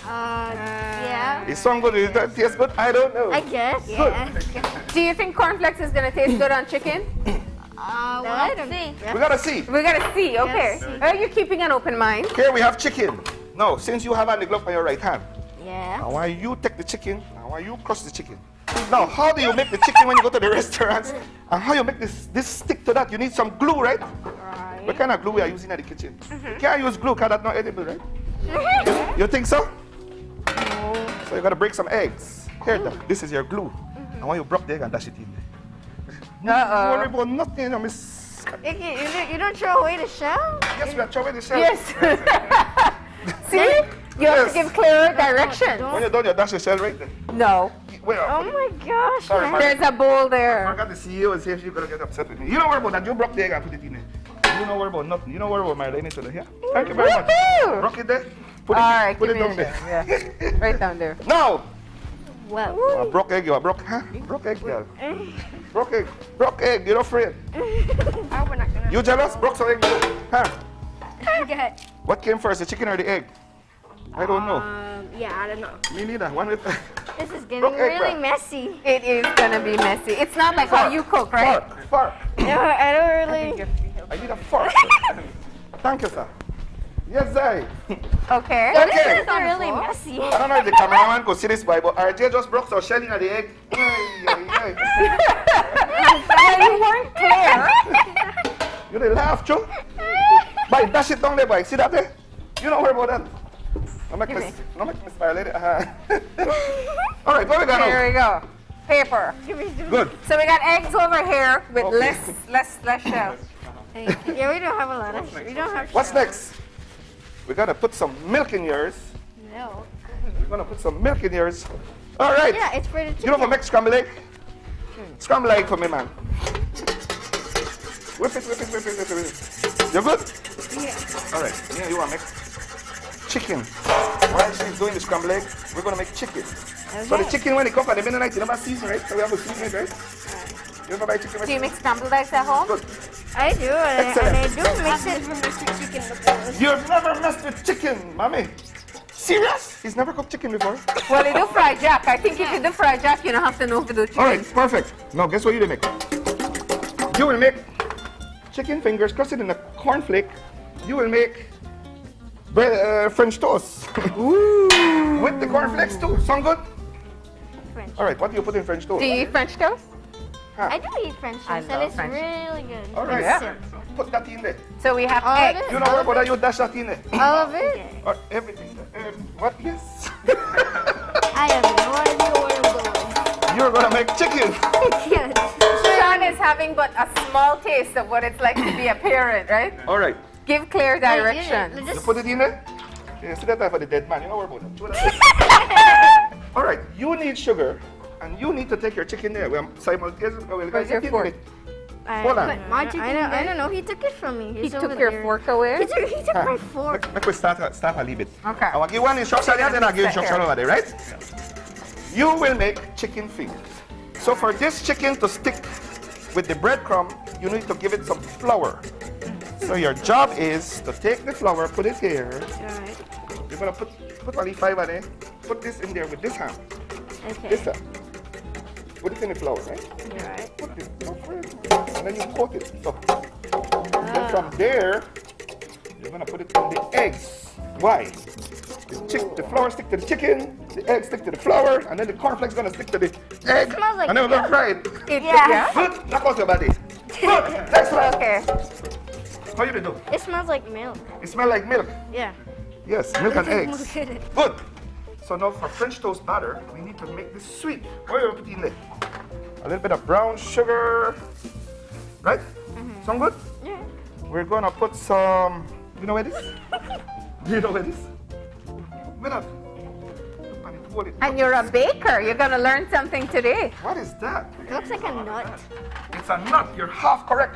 Yeah. It sound good? Does it taste good? I don't know. I guess. Yeah. Do you think cornflakes is going to taste good on chicken? Let's see. We gotta see. We're going to see, okay. Yes. Are you keeping an open mind? Here we have chicken. Now, since you have the glove on your right hand, Yeah. I want you take the chicken, I want you crush the chicken. Now, how do you make the chicken when you go to the restaurants? And how you make this stick to that? You need some glue, right? Right. What kind of glue we are using at the kitchen? You can't use glue because that's not edible, right? You think so? No. So you gotta break some eggs. Here, this is your glue. I want you to break the egg and dash it in there. Don't worry about nothing, miss. You don't throw away the shell? Yes, we are throwing the shell. Yes. See? You have to give clearer directions. When you're done, you dash the shell right there. No. Oh my gosh. Sorry, There's a bowl there. I forgot the CEO and see if she's gonna get upset with me. You don't worry about that. You broke the egg and put it in there. You don't worry about nothing. You don't worry about my lane to here. Thank you very much. Broke it there. Put it down there. Yeah. Right down there. Now. Well. Broke egg, you are broke, huh? Broke egg, girl. Broke egg. Broke egg. You're afraid. You jealous? Broke some egg, huh? Okay. What came first, the chicken or the egg? I don't know. Yeah, I don't know. Me neither. One with. This is getting Broke egg, really bro. messy. It is gonna be messy. It's not like how you cook, right? Fork. No, I don't really. I need a fork. Thank you, sir. Yes, I. Okay. So this is really messy. I don't know if the cameraman could see this by, but RJ just broke some shelling at the egg. You weren't clear. You didn't laugh, Joe? Boy, dash it down there, boy. See that there? You don't worry about that. Don't make me smile, lady. All right, what we got now? Here we go. paper. Good. So we got eggs over here with Okay. less shell. Yeah, we don't have a lot of. We don't have. What's next? We gotta put some milk in yours. Milk. We're gonna put some milk in yours. All right. Yeah, it's for the chicken. You know how to make scrambled egg? Scrambled egg for me, man. Whip it. You good? Yeah. All right. Yeah, you want to make chicken. While she's doing the scrambled egg, we're going to make chicken. So the chicken, when it comes at the midnight, you never season, right? So we have a season, right? You ever buy chicken? Do you make scrambled eggs at home? Good. I do, and Excellent. I do mix it with chicken before. You've never messed with chicken, mommy. Serious? He's never cooked chicken before? Well, you do fried jack. I think if you do fried jack, you don't have to know to do chicken. All right, perfect. Now, guess what you make? You will make chicken fingers crusted in a cornflake. You will make bread, French toast. With the cornflakes too. Sound good? French. All right, what do you put in French toast? Do you eat French toast? Huh. I do eat French toast, I and love it's French. really good. All right, Yeah. put that in there. So we have All of eggs. it? You know what, but you dash that in there. All of it? Or everything. What? Yes. I have no idea where I'm going. You're gonna make chicken. Yes. Sean is having but a small taste of what it's like to be a parent, right? All right. Give clear direction. You put it in there? Yeah, see that time for the dead man. You know where about it. All right. You need sugar, and you need to take your chicken there. We're simultaneously. Where's your fork? Hold on. But my chicken, I don't know. He took it from me. He He's took over your there. fork away? He took my fork. Make we start a little bit. Okay. I will give one instruction here, then I'll give Sit instruction here. over there, right? You will make chicken fingers. So for this chicken to stick with the breadcrumb, you need to give it some flour. So your job is to take the flour, put it here. Alright. You're gonna put only 5 on it. Put this in there with this hand. Okay. This hand. Put it in the flour, right? Alright. Put it, and then you coat it. So then from there, you're gonna put it in the eggs. Why? The flour stick to the chicken, the eggs stick to the flour, and then the cornflakes gonna stick to the egg. smells like and then we're gonna fry it. Yeah. Good. Knock out your body. Good. Next one. Okay. How you do? It smells like milk. It smells like milk. Yeah. Yes, milk and eggs. Look at it. Good. So now for French toast batter, we need to make this sweet. What are you putting in there? A little bit of brown sugar. Right? Sound good? Yeah. We're gonna put some. You know where this? Do you know where this? Where that? Hold it. And you're a baker. You're going to learn something today. What is that? It looks like a nut. It's a nut. You're half correct.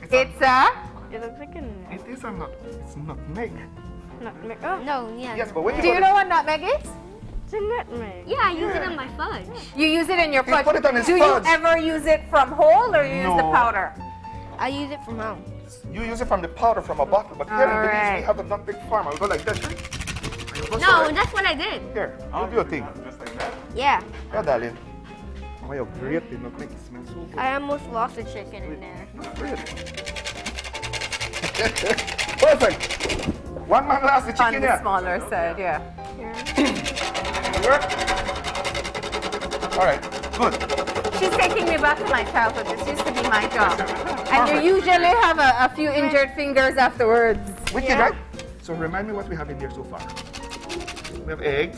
It's a... It looks like a nut. It is a nut. It's nutmeg. Nutmeg. Oh. No, yeah. Yes, but when you Do you know what nutmeg is? It's a nutmeg. Yeah, I use it on my fudge. You use it in your He fudge. put it on his Do fudge. you ever use it from whole or you use the No. powder? I use it from home. You use it from the powder from a bottle, but here in Belize Alright. we have a nutmeg farm. I'll go like this. Right? And you go so, No, right? that's what I did. Here, you do your thing. Yeah. Yeah, darling. Oh, you're great. The nutmeg smells so good. I almost lost the chicken in there. Great. Perfect. One man lost the On chicken the here. smaller side, yeah. Work. All right, good. She's taking me back to my childhood. This used to be my job. And you usually have a few injured fingers afterwards. Wicked, right? So remind me what we have in there so far. We have eggs.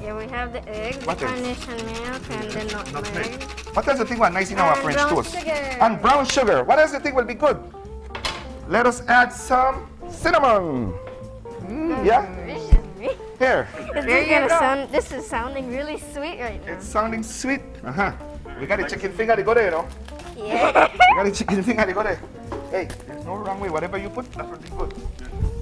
Yeah, we have the eggs, What eggs? Spanish and milk, and the nutmeg. What else the thing was nice in our And French brown toast? sugar. And brown sugar. What else the thing will be good? Let us add some cinnamon. Yeah? Here. This is sounding really sweet right now. It's sounding sweet. We got a chicken finger to go there, you know? Yeah. We got a chicken finger to go there. Hey, there's no wrong way. Whatever you put, that will be good.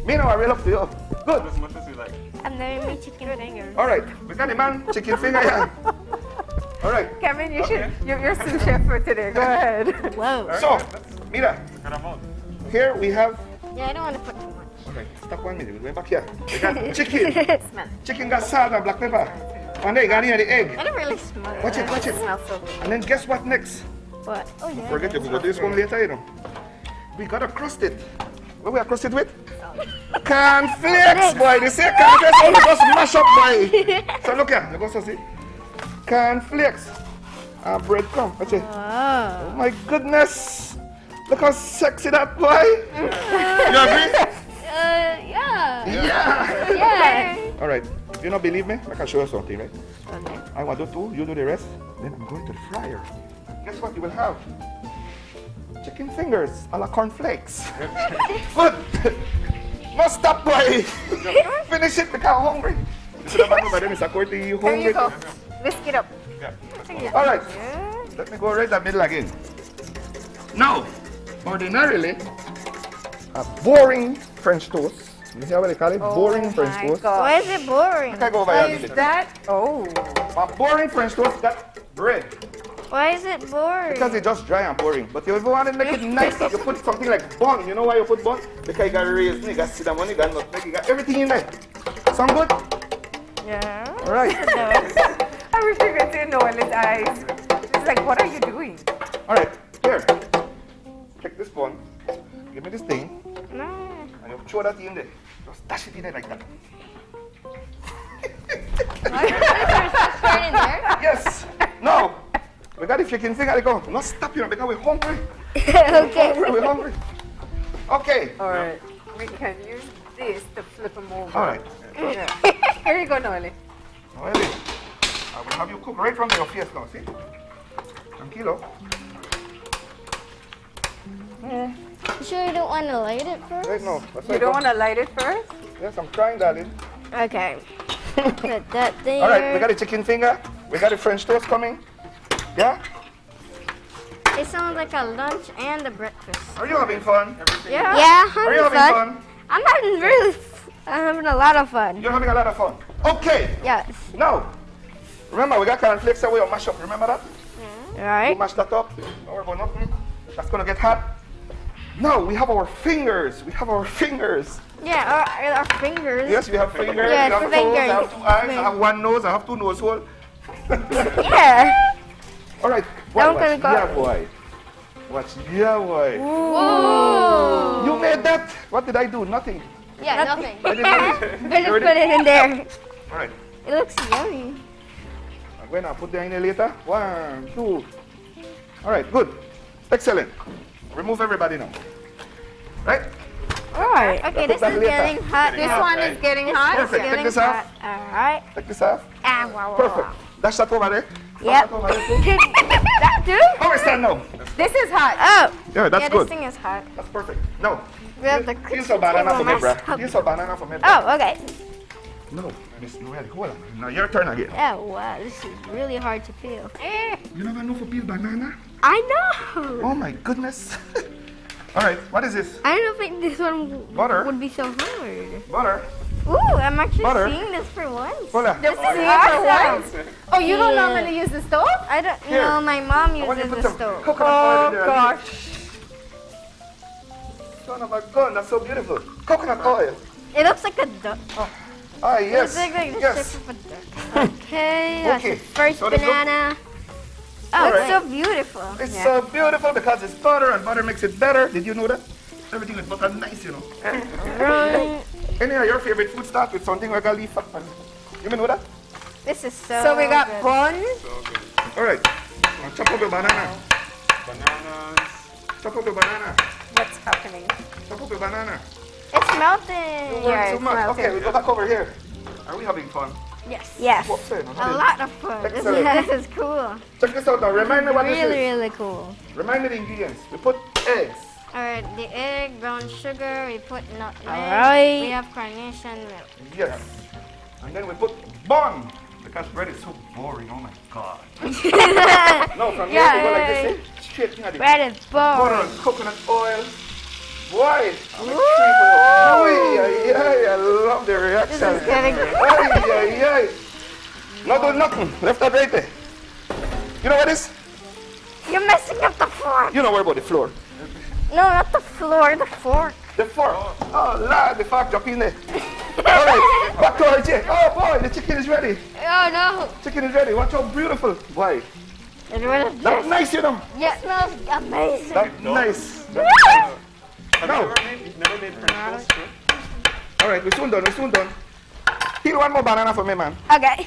Me now, I real up to you. Good. As much as you like. I'm never made chicken fingers. All right, we got the man chicken finger here. All right. Kevin, you should. You're sous chef for today. Go ahead. Whoa. So, mira. Here we have. Yeah, I don't want to put too much. All right, stop 1 minute. We're going back here. We got chicken. Chicken got salt and black pepper. And then you got here the egg. I don't really smell it. Watch it, watch it. smells so good. And then guess what next? What? Oh, yeah. Forget it. We'll go do this one later, you know. We gotta crust it. What we are crust it with? Cornflakes, boy. They say cornflakes, so we just mash up, boy. So look here. Look what see. Cornflakes. And breadcrumb. Watch it. Wow. Oh my goodness. Look how sexy that boy. You agree? Yeah. Yeah. Yeah. All right. you don't believe me? I can show you something, right? Okay. I want to do two, you do the rest. Then I'm going to the fryer. Guess what you will have? Chicken fingers a la cornflakes. Good. Must stop, boy. Finish it because I'm hungry. This is the man over there, Mr. Courtney. You There hungry? you go. Whisk it up. All right. Let me go right in the middle again. Now, ordinarily, a boring French toast. You hear what they call it? Boring French toast. Why is it boring? I go over here. Is that? Oh. A boring French toast got bread. Why is it boring? Because it's just dry and boring. But if you want to make it nice, you put something like bun. You know why you put bun? Because you got raisin, you got cinnamon, you got nutmeg, you got everything in there. Sound good? Yeah. All right. I wish you could see Noel's eyes. She's like, what are you doing? All right. Here. Take this bun. Give me this thing. No. And you throw that in there. Just dash it in there like that. Right in there? Yes. No. We got the chicken finger. Go. Not stop you because we're hungry. Okay. We're hungry. Okay. All right. We can use this to flip them over. All right. Yeah. Here you go, Noelle. Noelle, I will have you cook right from your face now. See? Tranquilo. You sure you don't want to light it first? Right now. You don't want to light it first? Yes, I'm trying, darling. Okay. Put that there. All right, we got the chicken finger. We got the French toast coming. Yeah? It sounds like a lunch and a breakfast. Are you having fun? Yeah. Yeah, I'm Are you having fun? I'm having a lot of fun. You're having a lot of fun. Okay. Yes. Now, remember we got cornflakes that we will mash up. Remember that? All right. We mash that up. Don't worry about nothing. That's gonna get hot. Now we have our fingers. We have our fingers. Yeah, our fingers. Yes, we have fingers. Yes, we have toes. I have 2 eyes. I have 1 nose. I have 2 nose holes. Yeah. All right. That Watch. one's gonna Yeah, go. boy. Watch. Yeah, boy. Whoa. You made that. What did I do? Nothing. Yeah, nothing. I did nothing. I just You put ready? it in there. All right. It looks yummy. I'm going to put that in there later. 1, 2. All right, good. Excellent. Remove everybody now. Right? All right. Okay, Put this that is later. getting hot. Getting This hot, one right? is getting hot. Perfect. Take Getting this hot. off. All right. Take this off. Ah, wow, Perfect. Dash that over there. Yep. Dash that over there too. That too? How is that now? This is hot. Oh. Yeah, that's yeah, good. this thing is hot. That's perfect. No. We have the Here's a banana for me, mess bruh. up. Here's a banana for me. Oh, okay. No, Miss Noelle, hold on. Now your turn again. Oh, wow. This is really hard to peel. You never know for peel banana? I know. Oh my goodness. All right, what is this? I don't think this one Butter. would be so hard. Butter. Ooh, I'm actually Butter. seeing this for once. Hola. This is awesome. Oh, you don't Yeah. normally use the stove? I don't Here. know. My mom I want you to uses put the some stove. coconut oil in there. Gosh. Son of a gun, that's so beautiful. Coconut oil. It looks like a duck. Ah, It yes. looks like the Yes. shape of a duck. Okay, that's Okay. the first So this look- banana. Oh, All it's right. so beautiful. It's so beautiful because it's butter and butter makes it better. Did you know that? Everything with butter nice, you know. Right. Any of your favorite food start with something like a leaf. You may know that? This is so So we got good. bun. All right. Now chop up the banana. Bananas. Chop up the banana. What's happening? Chop up the banana. It's melting. You work too much. Okay, we go back over here. Are we having fun? Yes. Yes. What's it? A lot of fun. This Excellent. is cool. Check this out now. Remind me what Really, this is. really cool. Remind me the ingredients. We put eggs. All right, the egg, brown sugar, we put nutmeg. All right. We have carnation milk. Yes. And then we put bun. Because bread is so boring. Oh my God. No, from here we go like this. See? Straight in the Bread is butter boring. and coconut oil. Boy, I'm extremely. I love the reaction. This is getting Ay. Not doing nothing. Left that right there. You know what it is? You're messing up the fork. You don't worry about the floor. No, not the floor, the fork. The fork. Oh, Lord, the fork jump in there. All right, back to our chick. Oh, boy, the chicken is ready. Oh, no. Chicken is ready. Watch how beautiful. Boy, It's really that's nice, you know. Yeah, it smells amazing. That's nice. Have No. you've never made French toast? All right, we're soon done. We're soon done. Peel one more banana for me, man. Okay.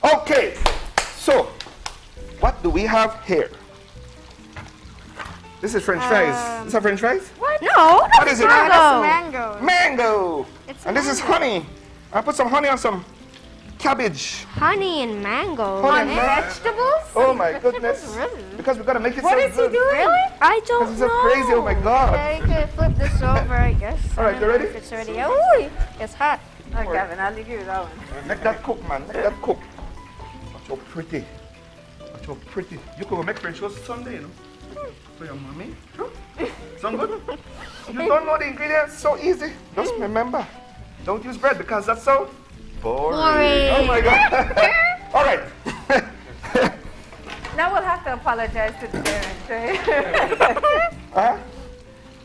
Okay, so what do we have here? This is French fries. Is that French fries? What? No, What is it? Mango. Mango. It's And this is mango. honey. I put some honey on some cabbage. Honey and mango. Honey and mango. Vegetables? Oh my goodness. Because we gotta make it What so is he good. doing? Really? I don't know. This is so crazy, oh my God. Okay, you can flip this over, I guess. All right, I you don't know ready? if it's ready. Ooh, it's hot. Oh, Gavin, I'll leave you with that one. Make that cook, man. Make that cook. That's so pretty. That's so pretty. You could make French toast Sunday, you know. For your mommy. Sound good? You don't know the ingredients? So easy. Just remember. Don't use bread because that's so boring. Oh my God. All right. Now we'll have to apologize to the parents, right?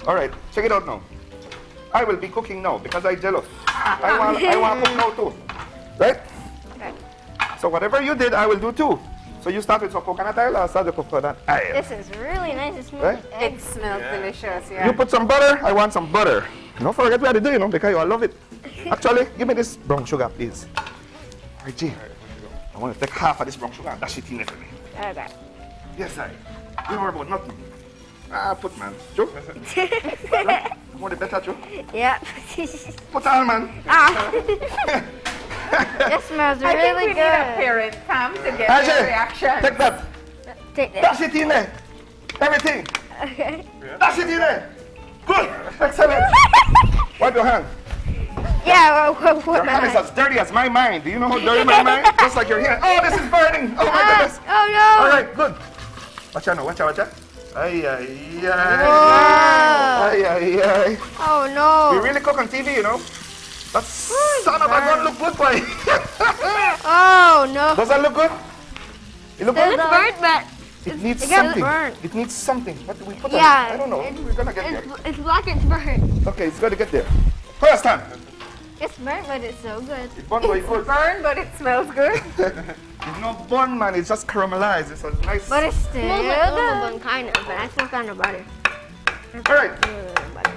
All right. Check it out now. I will be cooking now because I'm jealous. I want to cook now too. Right? Okay. So whatever you did, I will do too. So you start with some coconut oil, I'll start with coconut oil. This is really nice. It smells Right? like eggs. It smells delicious, yeah. You put some butter, I want some butter. Don't forget what I do, you know, because I love it. Actually, give me this brown sugar, please. Reggie, I want to take half of this brown sugar and dash it in there for me. Okay. Yes, I. Don't worry about nothing. Put, man. Joe? You want it better, Joe? Yeah. Put on, man. It smells I think really we good. need a parent, Tom, to get Ajay, their reaction. take that. Take that. Dash it in there. Everything. Okay. Dash it in there. Good. Excellent. Wipe your hand. Yeah, well, Your hand is as dirty as my mind. Do you know how dirty my mind? Just like your hand. Oh, this is burning. Oh my goodness. Oh no. All right, good. Watch out now. Watch out. Watch out. Ay, ay, ay. Whoa. Ay, ay, ay. Oh no. We really cook on TV, you know. That son of a gun look good, boy. Oh no. Does that look good? It look It's good? burnt, but It needs it got something. burnt. It needs something. What do we put on Yeah. it? I don't know. We're gonna get there. It's black. It's burnt. Okay, it's gonna get there. First time. It's burnt, but it's so good. It's burnt, but it's good. Burn, but it smells good. It's not bun, man. It's just caramelized. It's a nice. But it's still Smells good. like Normal bun, kind of, but I still kind of butter. All right.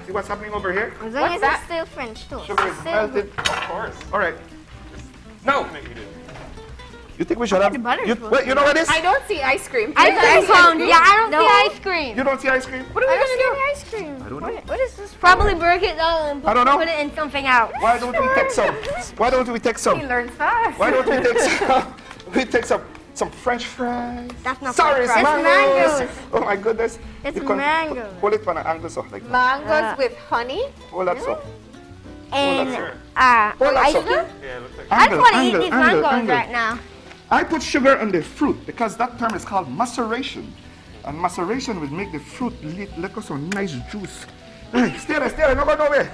See what's happening over here? As long as it's still French toast. Sugar It's is still melted. good. Of course. All right. Now. You think we should have? The butter's You, wait, you know what it is? I don't see ice cream. I Yes, found. Yeah, I don't No. see ice cream. You don't see ice cream? What are we I don't gonna see do? any ice cream. I don't know. What is this? Probably break it down and I don't know. put it in something else. Why don't we take some? Why don't we take He some? learns fast. Why don't we take some? We take some French fries. That's not Sorry, French it's fries. mangoes. It's Oh my goodness. It's You can mangoes. Hold it from an angle so like that. Mangoes with honey. Hold that so. And Hold that ice so. cream. Angle, I just want to eat angle, these angle, mangoes angle. right now. I put sugar on the fruit because that term is called maceration. And maceration will make the fruit lick us some nice juice. Hey, stay there, no go nowhere.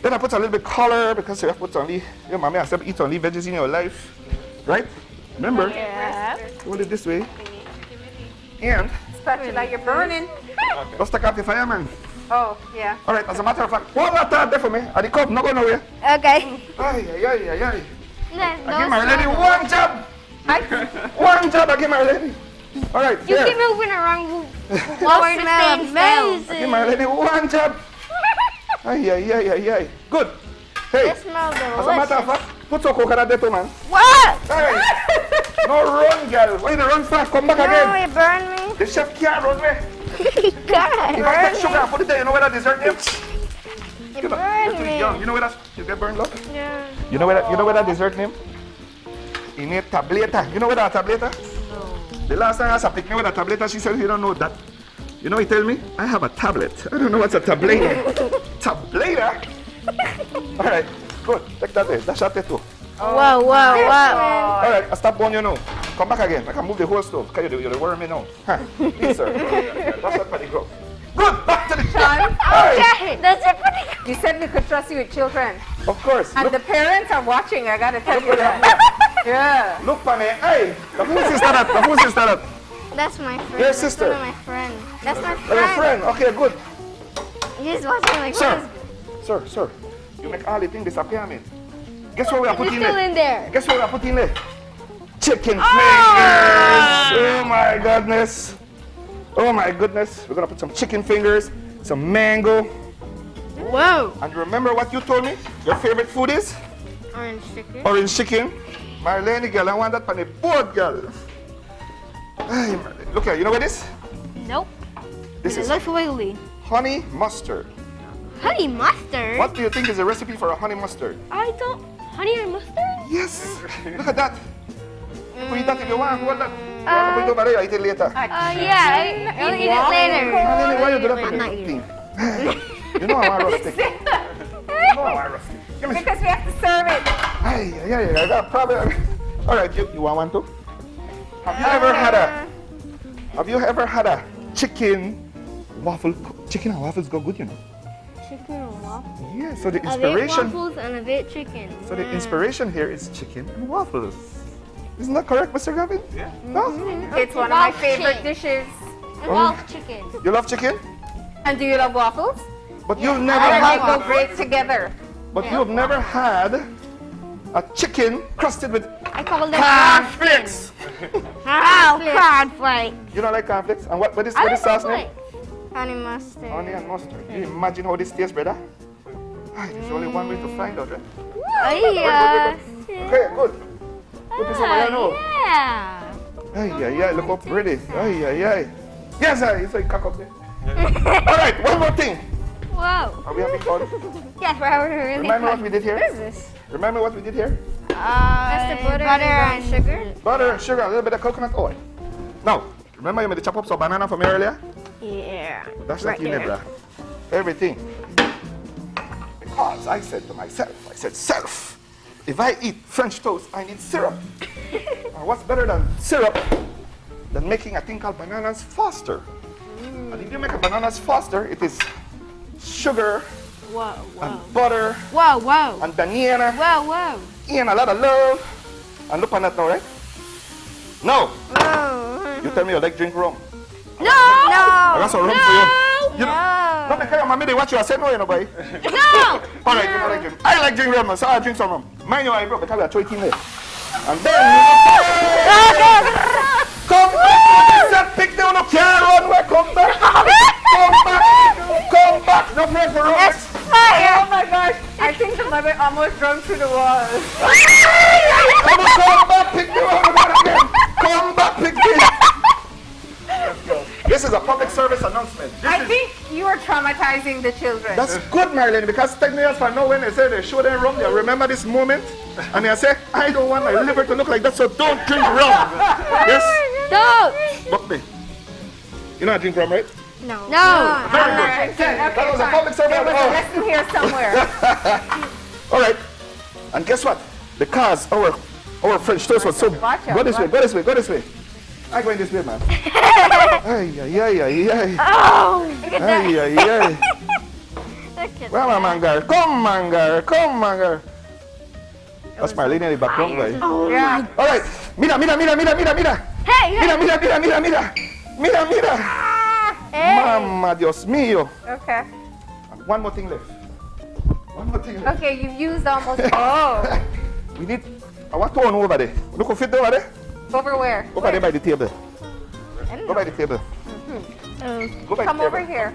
Then I put a little bit color because you have to put only, your mommy has to eat only veggies in your life. Right? Remember? Yeah. Hold it this way. And Spatula, you're burning. just take out the fire, man. Oh, yeah. All right, as a matter of fact, hold that tab there for me. And the cup, no go nowhere. Okay. Ay, ay, ay, ay, ay. No, I give my lady one job. One job, I give my lady. All right, You here. keep moving around. Where the thing smells. I give my lady one job. Ay, ay, ay, ay, ay. Good. Hey, It smells as a matter of delicious. fact, put some coconut there too, man. What? Hey, no run, girl. Why you run fast? Come back No, again. it burned me. The chef can't run me. God, If I take sugar and put it there, you know where that dessert is? it You're burned too me. young. You know where that you get burned, love? Yeah. You know where that dessert name? In a tableta. You know where that tableta? No. The last time I asked a picnic with a tableta, she said, you don't know that. You know, he tell me, I have a tablet. I don't know what's a tableta. Tableta? All right, good. Take that there. That's that there too. Whoa, whoa, whoa. All right, I stop burning you now. Come back again. I can move the whole stove. Can you do? You're worrying me now. Huh. Please, sir. That's not pretty gross. Good. Back to the Sean, Okay, that's it for the... you said we could trust you with children. Of course. And Look, the parents are watching, I gotta tell look you at that. that. Yeah. Look, Pane. Hey, the who's sister that? The who's sister that? That's my friend. Your That's sister. one of my friend. That's my Oh, your friend. friend. Okay, good. He's watching my Sir. friend. Sir. You make all the things disappear, man. Guess what we are He's putting still there? in there. Guess what we are putting there? Chicken fingers. Oh my goodness. Oh my goodness. We're gonna put some chicken fingers, some mango. Whoa. And remember what you told me? Your favorite food is? Orange chicken. Orange chicken. Marlene, girl, I want that on the board, girl. Ay, Marlene. Look here, you know what this? Nope. This it is looks wiggly. honey mustard. Honey mustard? What do you think is the recipe for a honey mustard? I don't... Honey and mustard? Yes. Look at that. You can eat that if you want. Hold that. Put it over there. Eat it later. Yeah, I'll eat it later. Marlene, why you do that to me? You know I want rustic. You know I want rustic. Because we have to serve it. Yeah. I got a problem. All right, you want one too? Have you ever had a chicken waffle? Chicken and waffles go good, you know. Chicken and waffles? Yeah, so the A bit inspiration. waffles and a bit chicken. So the inspiration here is chicken and waffles. Isn't that correct, Mr. Gavin? Yeah. No? It's one of my favorite dishes. I love chicken. You love chicken? And do you love waffles? But you've never And they had. go great together. But you've never had a chicken crusted with I call them cornflakes. Cornflakes. You don't like cornflakes? And what is I like sauce name? Honey mustard. Honey and mustard. You imagine how this tastes, brother? There's only one way to find out, right? Yes. Okay, good. Put this over here now. Yeah. Look how pretty. Yes, it's like cock up there. All right, one more thing. Whoa. Are we having fun? Yes, we're having really Remember fun. what we did here? What is this? Remember what we did here? Just the butter and sugar. Butter and sugar, a little bit of coconut oil. Now, remember you made the chop ups of banana for me earlier? Yeah. That's right what you need, there. bruh. Everything. Because I said to myself, self, if I eat French toast, I need syrup. And what's better than syrup than making a thing called bananas foster? And if you make a bananas foster, it is sugar and butter and banana and a lot of love. And look on that now, right? No. You tell me you like drink rum. No. I got some rum for you. You know, not because your mommy they watch you. I said no, you know, boy. No. All right, you don't like drink. I like drink rum, so I drink some rum. Mind your eye, bro, because we are 12 there. And then come back. That pick down the car run where come back. Come back. No place for rum. Oh my gosh. I think the mother almost drove through the wall. Come back, pick me up again. Come back, pick me. Let's go. This is a public service announcement. I think you are traumatizing the children. That's good, Marilyn, because 10 years from now when they say they show them rum, they'll remember this moment and they'll say, I don't want my liver to look like that, so don't drink rum. Yes? Don't. Look me. You know I drink rum, right? No. Very good. That was a public service There was a lesson here somewhere. All right. And guess what? Because our French toast was so... Go this way. I'm going this way, man. Ay. Oh. Ay. Well, come, man, girl. That's Marlene in the background, right? Oh, yeah. All right. Mira. Hey. Mira. Hey. Mama, Dios mío. Okay. One more thing left. Okay, you've used almost all. We need... I want one over there. Look who fit over there. Over where? Over there by the table. I don't Go know. by the table. Go by Come the table. over here.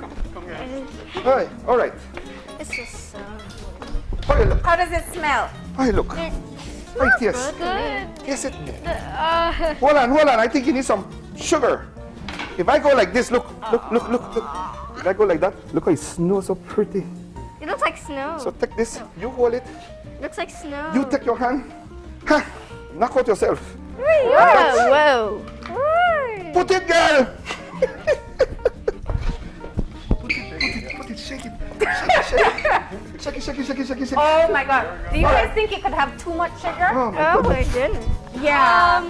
All right. It's just so How does it smell? Hey, look. Hey, taste. good. Taste it. Hold on. I think you need some sugar. If I go like this, look. If I go like that, look how it snows so pretty. It looks like snow. So take this, you hold it, Looks like snow. you take your hand, knock out yourself. Whoa. Put it, girl. Put it, shake it. Shake it. Oh my God. Do you guys think it could have too much sugar? Oh my goodness. Yeah.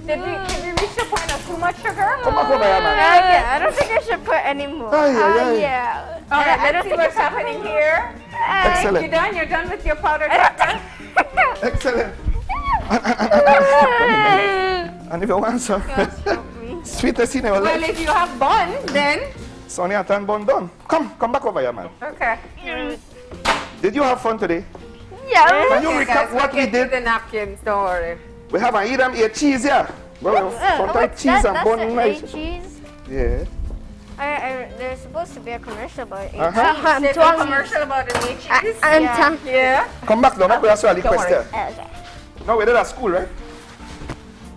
Did we reach the point of too much sugar? Come back over here, man. I don't think I should put any more. Yeah. All right, let's see what's happening here. Excellent. You're done with your powdered pepper? Excellent. And if you want some sweetest in your Well, life, if you have bun, then... Sonia and bun done. Come back over here, man. Okay. Did you have fun today? Yeah. Can you Okay, recap guys, what we we'll get did? you the napkins, don't worry. We have an Edam here cheese here. Well, sometimes cheese and bun nice. cheese. Yeah. There's supposed to be a commercial about it. There's a commercial about the meat cheese. Yeah. Come back now, we ask you a Don't worry. question. Okay. No, we're at school, right?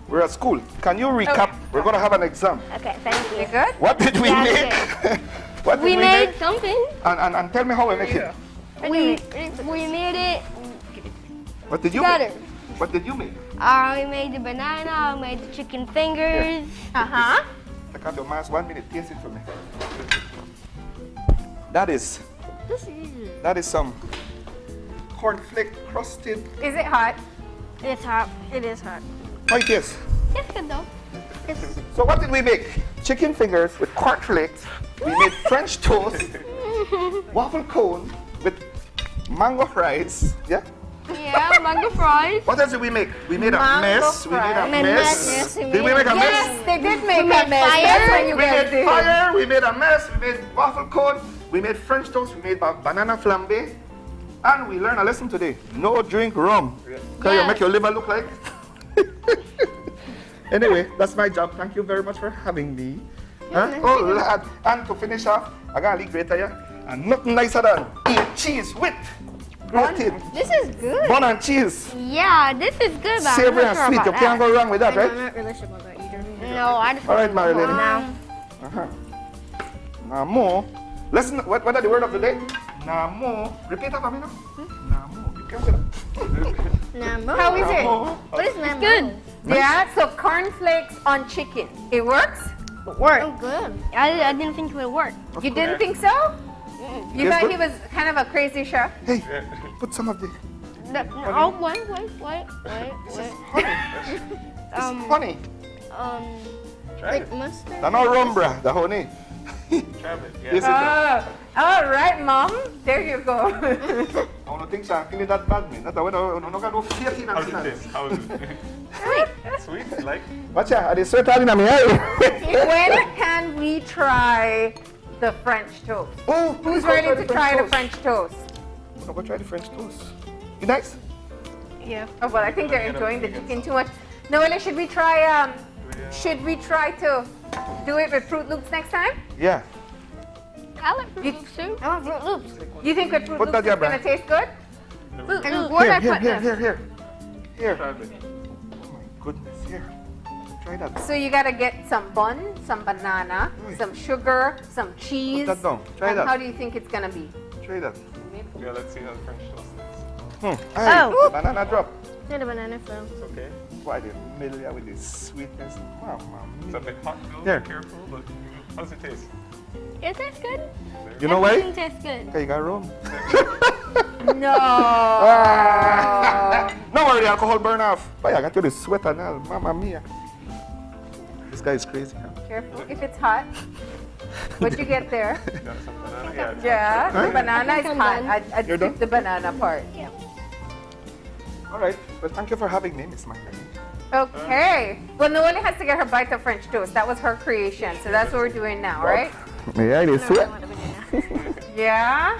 We're at school. Can you recap? Okay. We're going to have an exam. Okay, thank you. You good? What did we Yeah, make? What did We we made make? something. And tell me how we make it. We made it. What did you Better. make? What did you make? We made the banana, we made the chicken fingers. Uh-huh. Take out your mask 1 minute. Taste it for me. That is some cornflake crusted. Is it hot? It's hot. It is hot. How it is? It's good though. So what did we make? Chicken fingers with cornflakes. We made French toast, waffle cone with mango fries. Yeah. Yeah, mango fries. What else did we make? We made a Mango mess. We made a fries. mess. Yes, we Did we make a Yes, mess? they did make We a made mess. fire. That's what you We guys made did. fire. We made a mess. We made waffle cone. We made French toast. We made banana flambe. And we learned a lesson today. No drink rum. Because you make your liver look like. Anyway, that's my job. Thank you very much for having me. Huh? Oh, lad. And to finish off, I got a little greater here. And nothing nicer than eat cheese with grated This is good. bun and cheese. Yeah, this is good. But Savory I'm and not sweet. sure You about can't that. go wrong with that, right? I'm not really sure about that either. No, I just All right, Marilyn. now. Namo. Listen, what are the word of the day? Namo. Repeat after me now. Namo. You can say that. Namo. How is it? What is Namo? Good. Yeah, so cornflakes on chicken. It works? It worked. Oh, good. I didn't think it would work. You didn't think so? You Yes, thought but- he was kind of a crazy chef? Hey, put some of the. Oh, wait. Honey. Like mustard. That's not rum, bruh. The honey. Yes, it does. All right, Mom. There you go. I don't think so. I feel that bad, man. That's why I don't know 18 How is it? How is it? Sweet, like? Watch out. I did sweat out in my eye. When can we try the French toast? Oh, Who's ready to try the French toast? I'm going to try the French toast. You nice? Yeah. Oh, well, I think they're enjoying the chicken too much. Noelle, should we try to do it with Fruit Loops next time? Yeah. I like Fruit Loops too. I want Fruit Loops. You think with Fruit Put Loops that it's there, going to Brian. taste good? And what I put Here. Try it. Oh my goodness, here. Try that. So you got to get some bun, some banana, some sugar, some cheese. Put that down. Try and that. how do you think it's going to be? Try that. Yeah, let's see how the French toast is. Hey, Oh. the banana drop. Yeah, the banana fell. It's okay. Why the middle here with this sweetness? Wow, It's a bit hot though. Here. Be careful, but how does it taste? It tastes good. You know why? Everything tastes good. Okay, you got rum. No. No worry, the alcohol burn off. But I got you the sweater now. Mamma mia. This guy is crazy. Huh? Careful if it's hot. What'd you get there? Got some banana? Yeah. Yeah, Huh? the banana is I'm hot. done. I'd You're skip done? the banana part. Yeah. All right. Well, thank you for having me, Miss Magdalene. Okay. Well, Noelle has to get her bite of French toast. That was her creation. So that's what we're doing now, right? Yeah, it is sweet. Yeah.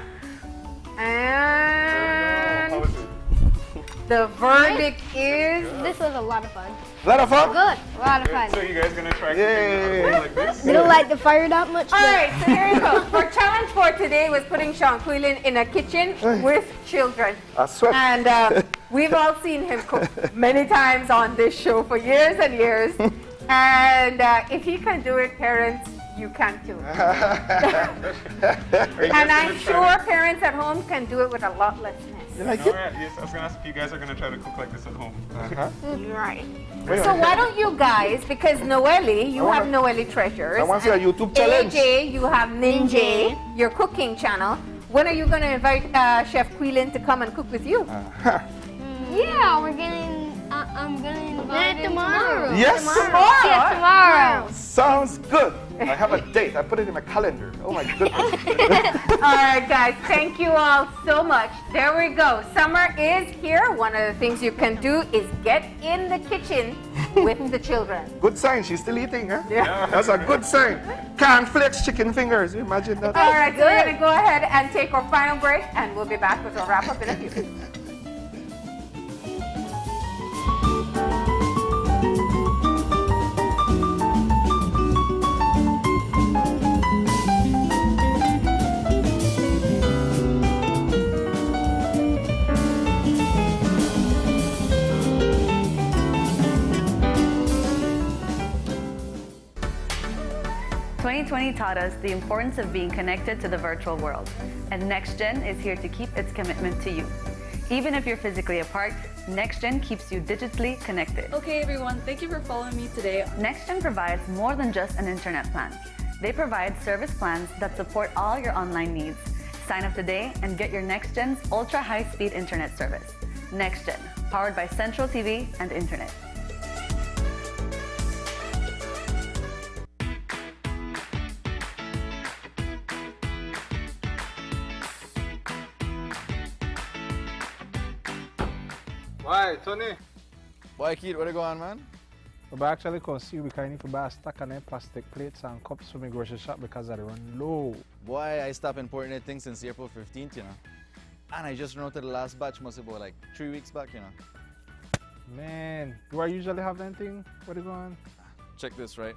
How And is it? the verdict is This was a lot of fun. A lot of fun? Good. A lot of fun. So you guys gonna try Yay. cooking like this? You don't like the fire that much? all right. So here you go. Our challenge for today was putting Sean Quillen in a kitchen with children. I sweat. And we've all seen him cook many times on this show for years and years. And if he can do it, parents, you can too. And I'm sure parents at home can do it with a lot less mess. You like All it? right, yes, I was gonna ask if you guys are gonna try to cook like this at home. Right. So why don't you guys, because Noelle, you I have wanna- Noelle Treasures. I want to see a and YouTube challenge. AJ, you have Ninja, your cooking channel. When are you going to invite Chef Quillen to come and cook with you? Yeah, we're getting. I'm gonna invite him tomorrow. Yes. Tomorrow? Yes, tomorrow. Sounds good. I have a date. I put it in my calendar. Oh my goodness. All right, guys, thank you all so much. There we go. Summer is here. One of the things you can do is get in the kitchen with the children. Good sign. She's still eating, huh? Yeah. That's a good sign. Cornflakes, chicken fingers. You imagine that? All right, so we're going to go ahead and take our final break, and we'll be back with our wrap up in a few. "2020 taught us the importance of being connected to the virtual world, and NextGen is here to keep its commitment to you. Even if you're physically apart, NextGen keeps you digitally connected. Okay, everyone, thank you for following me today. NextGen provides more than just an internet plan. They provide service plans that support all your online needs. Sign up today and get your NextGen's ultra high-speed internet service. NextGen, powered by Central TV and Internet. Why, Tony? Why, kid, what you going on, man? We actually can see we can need to buy a stack of them plastic plates and cups for my grocery shop because I run low. Boy, I stopped importing that thing since April 15th, you know. And I just ran out to the last batch, must have been like 3 weeks back, you know. Man, do I usually have anything? What are you going? Check this, right?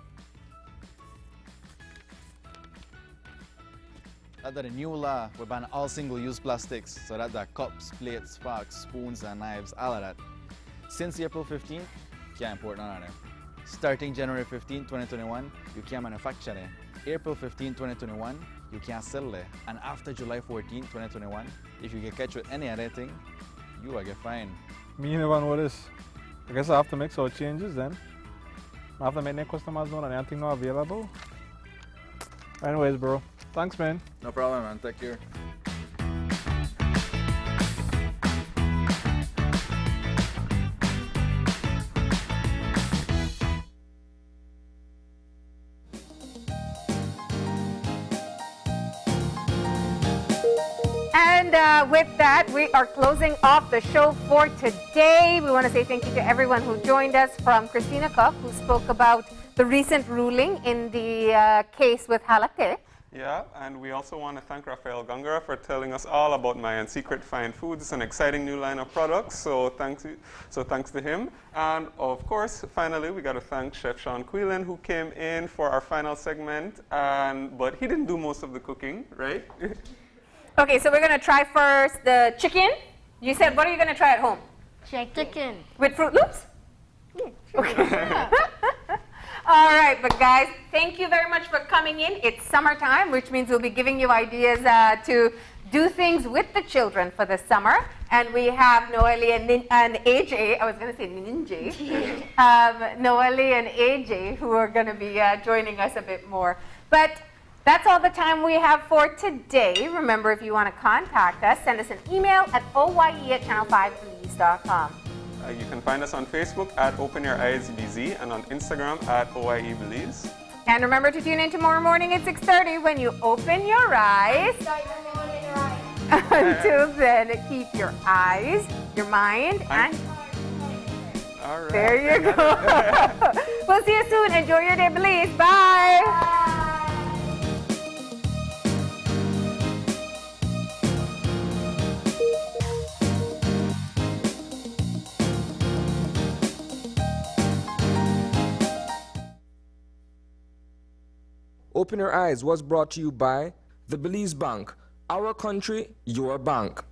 Under the new law, we ban all single-use plastics, so that the cups, plates, forks, spoons, and knives, all of that. Since April 15th, can't import none of them. Starting January 15, 2021, you can't manufacture them. April 15, 2021, you can't sell them. And after July 14, 2021, if you get catch with any other thing, you will get fined. Me never know this. I guess I have to make some changes then. I have to make the customers know that anything not available. Anyways, bro. Thanks, man. No problem, man. Take care. And with that, we are closing off the show for today. We want to say thank you to everyone who joined us, from Christina Koch, who spoke about the recent ruling in the case with Halakeh. Yeah, and we also want to thank Rafael Gangara for telling us all about Mayan Secret Fine Foods. It's an exciting new line of products, so thanks to him. And of course, finally, we got to thank Chef Sean Quillen, who came in for our final segment, but he didn't do most of the cooking, right? Okay, so we're going to try first the chicken. You said, what are you going to try at home? Chicken. With Fruit Loops? Okay. All right, but guys, thank you very much for coming in. It's summertime, which means we'll be giving you ideas to do things with the children for the summer. And we have Noelle and AJ, I was going to say Ninja, Noelle and AJ, who are going to be joining us a bit more. But that's all the time we have for today. Remember, if you want to contact us, send us an email at oye@channel5belize.com. You can find us on Facebook at Open Your Eyes BZ and on Instagram at OIE Belize. And remember to tune in tomorrow morning at 6:30 when you open your eyes. Until then, keep your eyes, your mind, and all right. There you go. We'll see you soon. Enjoy your day, Belize. Bye. Open Your Eyes was brought to you by the Belize Bank. Our country, your bank.